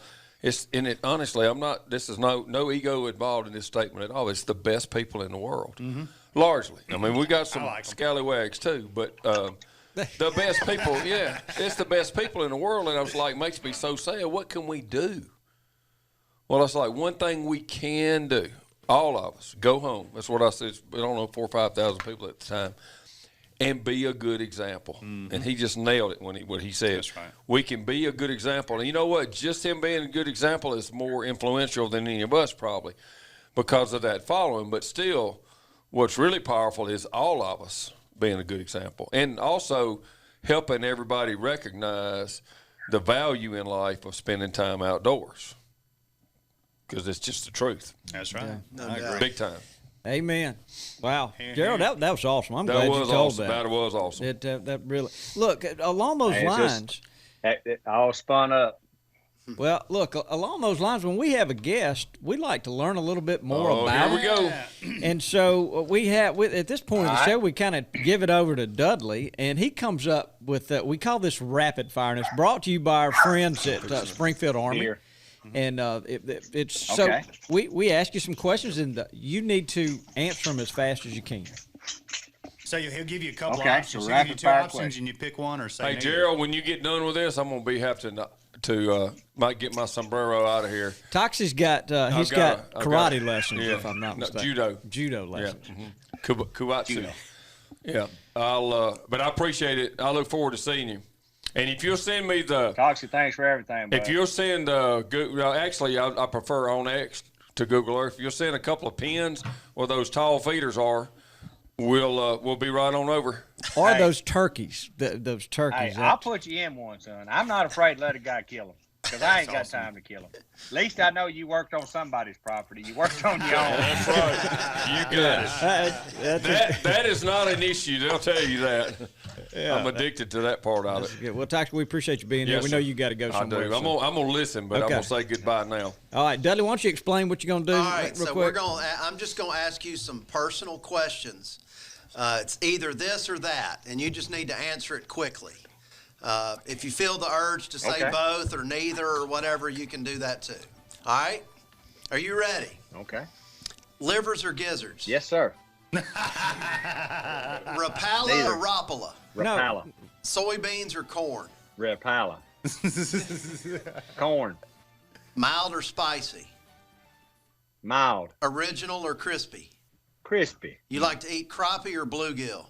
Honestly, I'm not. This is no ego involved in this statement at all. It's the best people in the world, largely. I mean, we got some scallywags too, but the best people. Yeah, it's the best people in the world. And I was like, makes me so sad. What can we do? Well, it's like one thing we can do. All of us go home. That's what I said. I don't know, 4,000 or 5,000 people at the time. And be a good example. And he just nailed it when he said, That's right. We can be a good example. And you know what? Just him being a good example is more influential than any of us probably because of that following. But still, what's really powerful is all of us being a good example. And also helping everybody recognize the value in life of spending time outdoors. Because it's just the truth. That's right. No I doubt. agree. Big time. Amen. Wow, Gerald, that was awesome. I'm That glad you was told awesome. that. That was awesome. That really look along those Hey, it's lines. It all spun up. Well, look along those lines. When we have a guest, we like to learn a little bit more about here we go. And so we have at this point of the show, we kind of give it over to Dudley, and he comes up with we call this rapid fire, and it's brought to you by our friends at Springfield Army. Here. And it's so Okay. we ask you some questions, and you need to answer them as fast as you can. So he'll give you a couple Okay, options. so He'll give you two rapid-fire options, question. and you pick one or say Hey, neither. Gerald, when you get done with this, I'm gonna have to might get my sombrero out of here. Toxie's got I've karate got it. lessons, Yeah. if I'm not No, mistaken. judo lessons. Yeah, kuwatsu. Yeah, but I appreciate it. I look forward to seeing you. And if you'll send me Toxie, thanks for everything, bud. if you'll send actually I prefer on X to Google Earth. If you'll send a couple of pins where those tall feeders are, we'll be right on over. Or Hey. those turkeys. Those turkeys. Hey, I'll put you in one, son. I'm not afraid to let a guy kill him because I ain't got time to kill him. At least I know you worked on somebody's property. You worked on your own. That's right. You got it. That is not an issue. They'll tell you that. I'm addicted to that part of it. Yeah, well, Toxie, we appreciate you being here. Yes, We know sir. you got to go I somewhere. do. I'm so- gonna listen, but I'm Okay. gonna say goodbye now. All right, Dudley, why don't you explain what you're going to do All right, real so quick? I'm just going to ask you some personal questions. It's either this or that, and you just need to answer it quickly. If you feel the urge to say Okay. both or neither or whatever, you can do that too. All right? Are you ready? Okay. Livers or gizzards? Yes, sir. Rapala Neither. or Rapala? Rapala. Soybeans or corn? Rapala. Corn. Mild or spicy? Mild. Original or crispy? Crispy. You like to eat crappie or bluegill?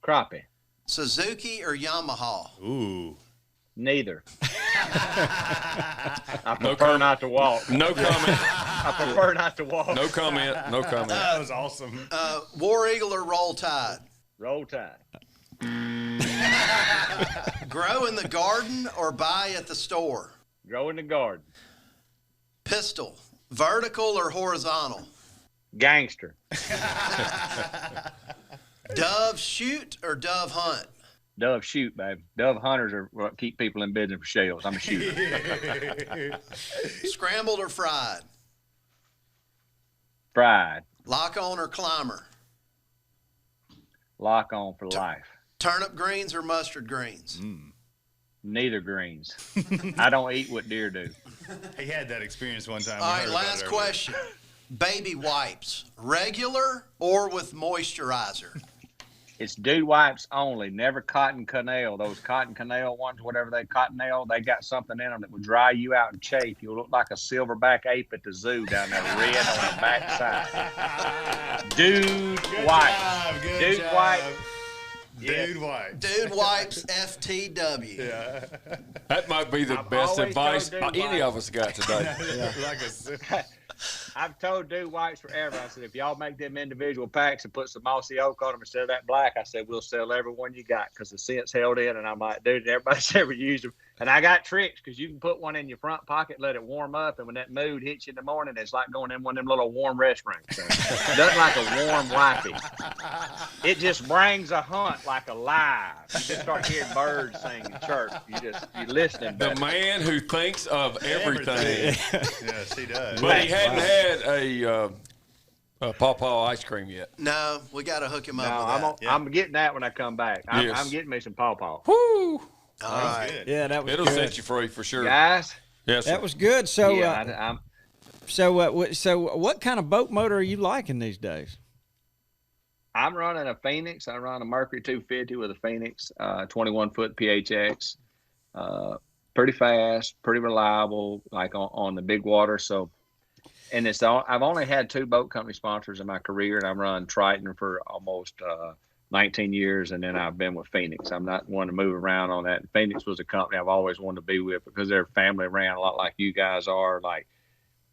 Crappie. Suzuki or Yamaha? Ooh. Neither. I prefer not to walk. No comment. I prefer not to walk. No comment. No comment. That was awesome. War Eagle or Roll Tide? Roll Tide. Grow in the garden or buy at the store? Grow in the garden. Pistol, vertical or horizontal? Gangster. Dove shoot or dove hunt? Dove shoot, baby. Dove hunters are what keep people in business for shells. I'm a shooter. Scrambled or fried? Fried. Lock on or climber? Lock on for life. Turnip greens or mustard greens? Neither greens. I don't eat what deer do. He had that experience one time. All We right, heard about it last earlier. question. baby wipes, regular or with moisturizer? It's dude wipes only, never cotton canal. Those cotton canal ones, whatever they cottonelle, they got something in them that will dry you out and chafe. You'll look like a silverback ape at the zoo down there, red on the backside. Dude wipes. Good job. Yeah. Dude wipes. Dude wipes FTW. Yeah. That might be the I've best always advice told dude any of us got today. Like a I've told dude wipes forever. I said, if y'all make them individual packs and put some mossy oak on them instead of that black, I said, we'll sell every one you got because the scent's held in. And I'm like, dude, everybody's ever used them. And I got tricks because you can put one in your front pocket, let it warm up. And when that mood hits you in the morning, it's like going in one of them little warm restrooms. So it doesn't like a warm wipey. It just brings a hunt like alive. You just start hearing birds sing and chirp. You listening. The man who thinks of everything. Yes, he does. But he hadn't had a pawpaw ice cream yet. No, we got to hook him up No, with that. I'm getting that when I come back. I'm Yes. getting me some pawpaw. Woo! All right. Good. Yeah, that was It'll good. set you free for sure. Guys, Yes, sir. That was good. So, yeah, so what kind of boat motor are you liking these days? I'm running a Phoenix. I run a Mercury 250 with a Phoenix 21-foot PHX. Pretty fast, pretty reliable, like on the big water. So, and I've only had 2 boat company sponsors in my career, and I've run Triton for almost 19 years, and then I've been with Phoenix. I'm not one to move around on that. Phoenix was a company I've always wanted to be with because they're family ran a lot like you guys are. Like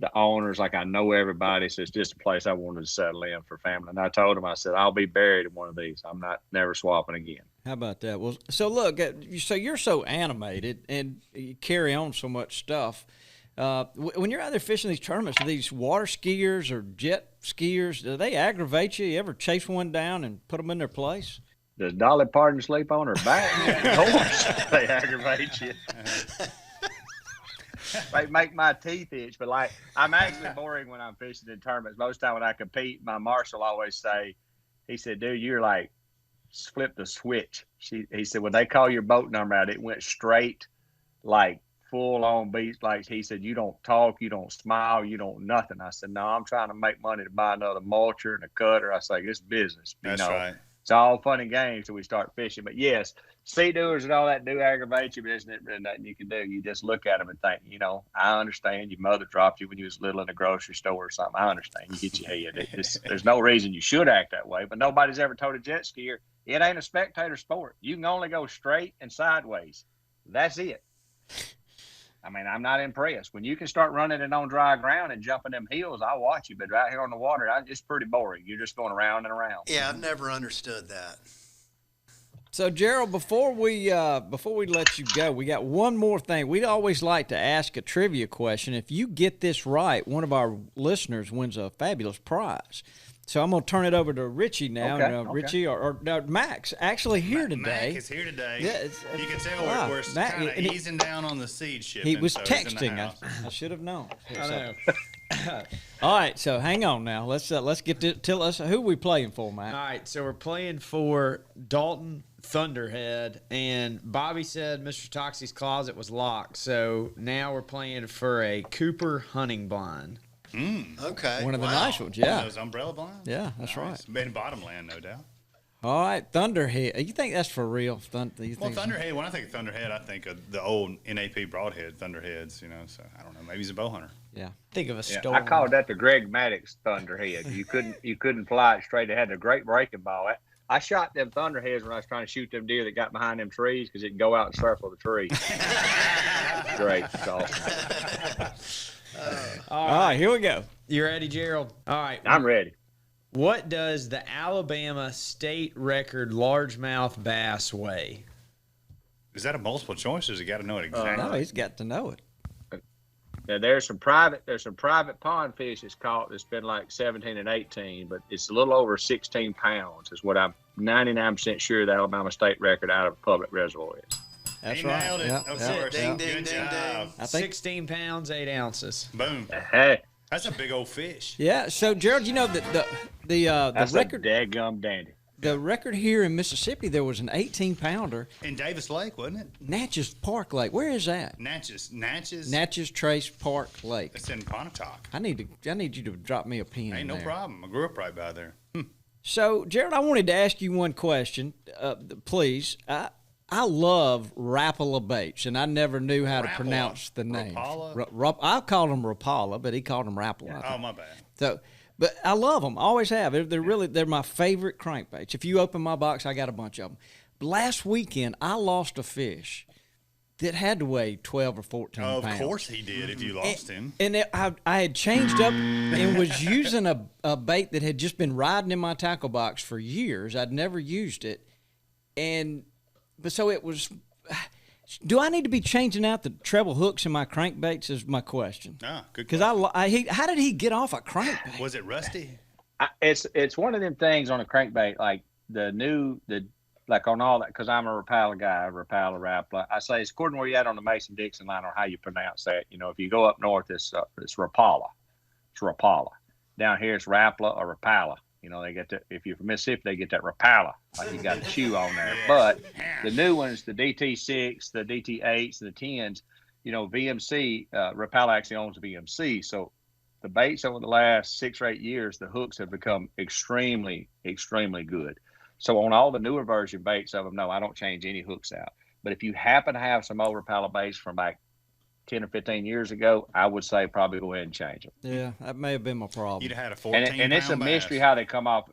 the owners, like I know everybody, so it's just a place I wanted to settle in for family. And I told them, I said, I'll be buried in one of these. I'm never swapping again. How about that? Well, so look, so you're so animated and you carry on so much stuff. When you're out there fishing these tournaments, are these water skiers or jet skiers, do they aggravate you? You ever chase one down and put them in their place? Does Dolly Parton sleep on her back? Of course, they aggravate you. They make my teeth itch, but like I'm actually boring when I'm fishing in tournaments. Most of the time when I compete, my marshal always say, he said, dude, you're like, flip the switch. He said, when they call your boat number out, it went straight, like full on beats. Like he said, you don't talk, you don't smile, you don't nothing. I said, no, I'm trying to make money to buy another mulcher and a cutter. I say, it's business. That's right. It's all fun and games till we start fishing. But yes, sea doers and all that do aggravate you, but isn't it really nothing you can do? You just look at them and think, I understand your mother dropped you when you was little in the grocery store or something. I understand. You get your head. There's no reason you should act that way, but nobody's ever told a jet skier, it ain't a spectator sport. You can only go straight and sideways. That's it. I mean, I'm not impressed. When you can start running it on dry ground and jumping them hills, I'll watch you. But right here on the water, it's pretty boring. You're just going around and around. Yeah, I've never understood that. So, Gerald, before we let you go, we got one more thing. We'd always like to ask a trivia question. If you get this right, one of our listeners wins a fabulous prize. So I'm going to turn it over to Richie now. Okay, Richie or Max actually here today. Mac is here today. Yeah, you can tell we're Mac, kind of easing down on the seed shipping. He was so he's in the texting. house. I should have known. I know. All right, so hang on now. Let's get to tell us who we playing for, Mac. All right, so we're playing for Dalton Thunderhead, and Bobby said Mr. Toxie's closet was locked, so now we're playing for a Cooper hunting blind. Okay. One of the Wow. nice ones, yeah. Those umbrella blinds? Yeah, that's right. In Bottomland, no doubt. All right, Thunderhead. You think that's for real? Thunderhead, when I think of Thunderhead, I think of the old NAP broadhead Thunderheads, so I don't know. Maybe he's a bow hunter. Yeah. Think of a Yeah, storm. I called that the Greg Maddox Thunderhead. You couldn't fly it straight. It had a great breaking ball. I shot them Thunderheads when I was trying to shoot them deer that got behind them trees because it can go out and circle the tree. Great. It's awesome. All right, here we go. You ready, Gerald? All right. I'm ready. What does the Alabama state record largemouth bass weigh? Is that a multiple choice, or does he got to know it exactly? No, he's got to know it. Now, there's some private pond fish that's caught that's been like 17 and 18, but it's a little over 16 pounds is what I'm 99% sure the Alabama state record out of a public reservoir is. That's He right. nailed it. Yeah, Of yeah. course. Ding, Good ding, ding, job. I think 16 pounds, 8 ounces. Boom. Hey, That's a big old fish. Yeah. So Gerald, you know the that's record. a dadgum dandy. the record here in Mississippi, there was an 18-pounder. In Davis Lake, wasn't it? Natchez Park Lake. Where is that? Natchez Trace Park Lake. It's in Pontotoc. I need you to drop me a pin. Ain't no problem. I grew up right by there. So, Gerald, I wanted to ask you one question, please. I love Rapala baits, and I never knew how to pronounce the name. I called them Rapala, but he called them Rapala. Yeah. Oh, my bad. So, but I love them. Always have. They're my favorite crankbaits. If you open my box, I got a bunch of them. Last weekend, I lost a fish that had to weigh 12 or 14 pounds. Of course he did if you lost him. And I had changed up and was using a bait that had just been riding in my tackle box for years. I'd never used it. But so it was, do I need to be changing out the treble hooks in my crankbaits is my question. Ah, good question. Because how did he get off a crankbait? Was it rusty? It's one of them things on a crankbait, like like on all that, because I'm a Rapala guy, Rapala. I say it's according to where you're at on the Mason-Dixon line or how you pronounce that. You know, if you go up north, it's Rapala. It's Rapala. Down here, it's Rapala or Rapala. You know, they get that. If you're from Mississippi, they get that Rapala, like you got a chew on there. But the new ones, the DT6, the DT8s, the 10s, you know, VMC, Rapala actually owns VMC. So the baits over the last 6 or 8 years, the hooks have become extremely, extremely good. So on all the newer version baits of them, no, I don't change any hooks out. But if you happen to have some old Rapala baits from back 10 or 15 years ago, I would say probably go ahead and change them. Yeah, that may have been my problem. You'd have had a 14 and it's a mystery how they come off.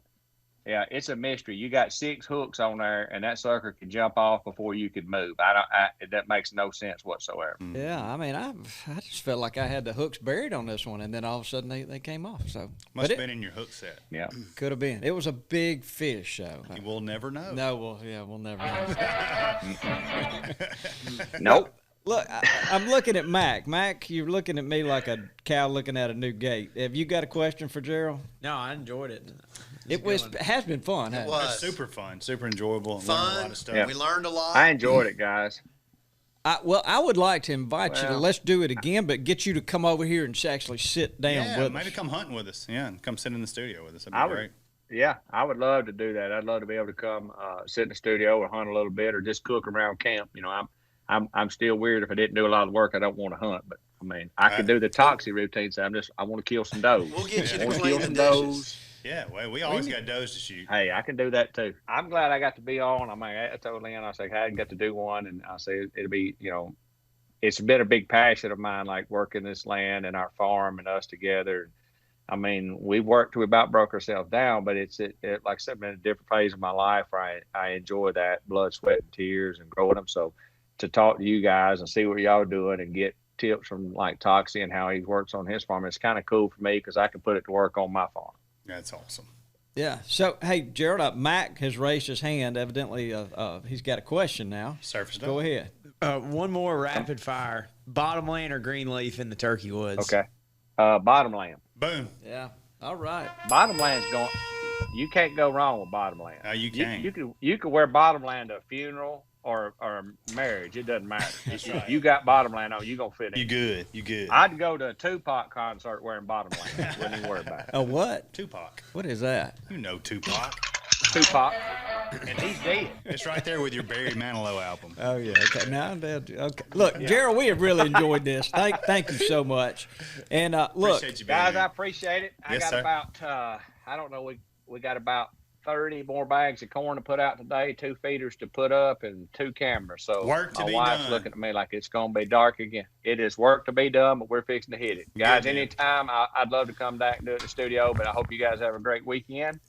Yeah, it's a mystery. You got 6 hooks on there, and that sucker can jump off before you could move. That makes no sense whatsoever. Yeah, I mean, I just felt like I had the hooks buried on this one, and then all of a sudden they came off. So must have been in your hook set. Yeah, could have been. It was a big fish, so we'll never know. No, we'll never know. Nope. Look, I'm looking at Mac. Mac, you're looking at me like a cow looking at a new gate. Have you got a question for Gerald? No, I enjoyed it. It has been fun. It was super fun, super enjoyable. Fun. Learned a lot of stuff. Yeah. We learned a lot. I enjoyed it, guys. I would like to invite you to let's do it again, but get you to come over here and actually sit down with us. Maybe come hunting with us. Yeah, and come sit in the studio with us. That'd be great. Yeah, I would love to do that. I'd love to be able to come sit in the studio or hunt a little bit or just cook around camp. You know, I'm still weird if I didn't do a lot of work. I don't want to hunt, but I mean, I can do the toxie routines. I want to kill some does. We'll get you to clean the dishes. Yeah, well, we always got does to shoot. Hey, I can do that too. I'm glad I got to be on. I mean, I told Lynn, I said, I didn't get to do one, and I said it'll be, you know, it's been a big passion of mine, like working this land and our farm and us together. I mean, we worked to about broke ourselves down, but it's like I said, been a different phase of my life where I enjoy that blood, sweat, and tears and growing them. So to talk to you guys and see what y'all doing and get tips from like Toxie and how he works on his farm, it's kind of cool for me because I can put it to work on my farm. That's awesome. Yeah. So, hey, Gerald, Mac has raised his hand. Evidently, he's got a question now. Surfaced Go ahead. One more rapid fire. Bottomland or greenleaf in the turkey woods? Okay. Bottomland. Boom. Yeah. All right. Bottomland's going. You can't go wrong with Bottomland. You can't. You could wear Bottomland to a funeral or marriage. It doesn't matter. That's right. You got Bottomland on, you gonna fit in. You good. I'd go to a Tupac concert wearing Bottomland. Wouldn't even worry about it. A what? Tupac. What is that? You know Tupac. Tupac. And he's dead. It's right there with your Barry Manilow album. Oh yeah. Okay. Now I'm dead. Okay. Look, Gerald, we have really enjoyed this. Thank you so much. And look, Appreciate you being guys, here. I appreciate it. I Yes, got sir. about I don't know, we got about 30 more bags of corn to put out today, 2 feeders to put up, and 2 cameras. So Work to my be wife's done. looking at me like it's gonna be dark again. It is work to be done, but we're fixing to hit it. Guys, Good, man. anytime I'd love to come back and do it in the studio, but I hope you guys have a great weekend.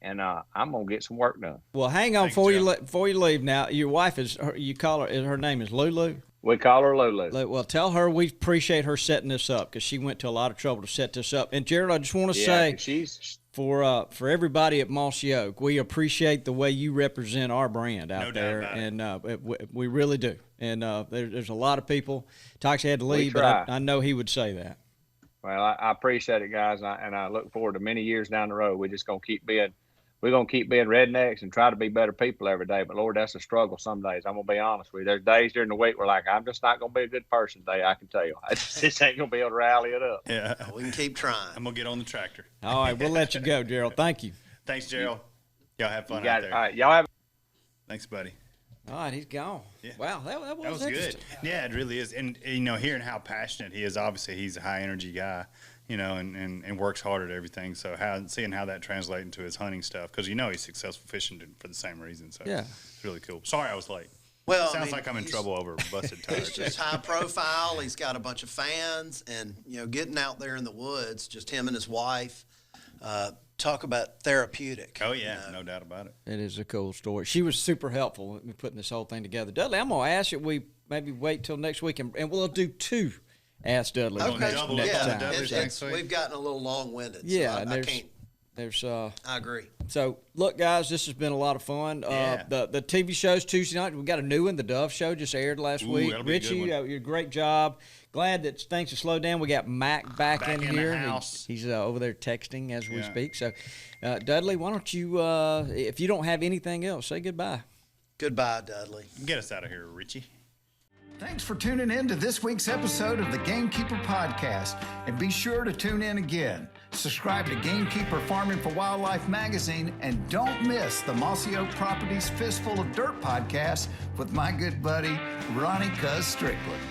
And I'm gonna get some work done. well, hang on Thanks, before you leave. Now, your wife you call her. Her name is Lulu. We call her Lulu. Well, tell her we appreciate her setting this up because she went to a lot of trouble to set this up. And Gerald, I just want to say she's for everybody at Mossy Oak, we appreciate the way you represent our brand out No doubt there, about it. and we really do. And there's a lot of people. Toxie had to leave, but try. I know he would say that. Well, I appreciate it, guys, and I look forward to many years down the road. We're just gonna keep being rednecks and try to be better people every day. But Lord, that's a struggle some days. I'm gonna be honest with you. There's days during the week where like I'm just not gonna be a good person today. I can tell you, I just ain't gonna be able to rally it up. Yeah. We can keep trying. I'm going to get on the tractor. All right, we'll let you go, Gerald. Thank you. Thanks, Gerald. Y'all have fun You got out it. there. All right, y'all have. Thanks, buddy. All right, he's gone. Yeah. Wow, that That was was good. interesting. Yeah, it really is. And hearing how passionate he is, obviously he's a high energy guy, and works hard at everything. So seeing how that translates into his hunting stuff, because he's successful fishing for the same reason. So Yeah. it's really cool. Sorry I was late. Well, Sounds like I'm in trouble over busted tires. He's just high profile. He's got a bunch of fans, and getting out there in the woods, just him and his wife. Talk about therapeutic. Oh yeah, no doubt about it. It is a cool story. She was super helpful in putting this whole thing together. Dudley, I'm gonna ask you. We maybe wait till next week, and we'll do 2 Ask Dudley Okay. next Double time. up on the Dudleys next week. We've gotten a little long-winded. Yeah, so and I can't. there's I agree. So, look, guys, this has been a lot of fun. Yeah. The TV shows Tuesday night, we got a new one. The Dove Show just aired last week. that'll be a good Richie, one. you did a great job. Glad that things have slowed down. We got Mac back in the here. house. He's over there texting as we Yeah. speak. So, Dudley, why don't you, if you don't have anything else, say goodbye. Goodbye, Dudley. Get us out of here, Richie. Thanks for tuning in to this week's episode of the Gamekeeper Podcast. And be sure to tune in again. Subscribe to Gamekeeper Farming for Wildlife magazine, and don't miss the Mossy Oak Properties Fistful of Dirt podcast with my good buddy, Ronnie Cuz Strickland.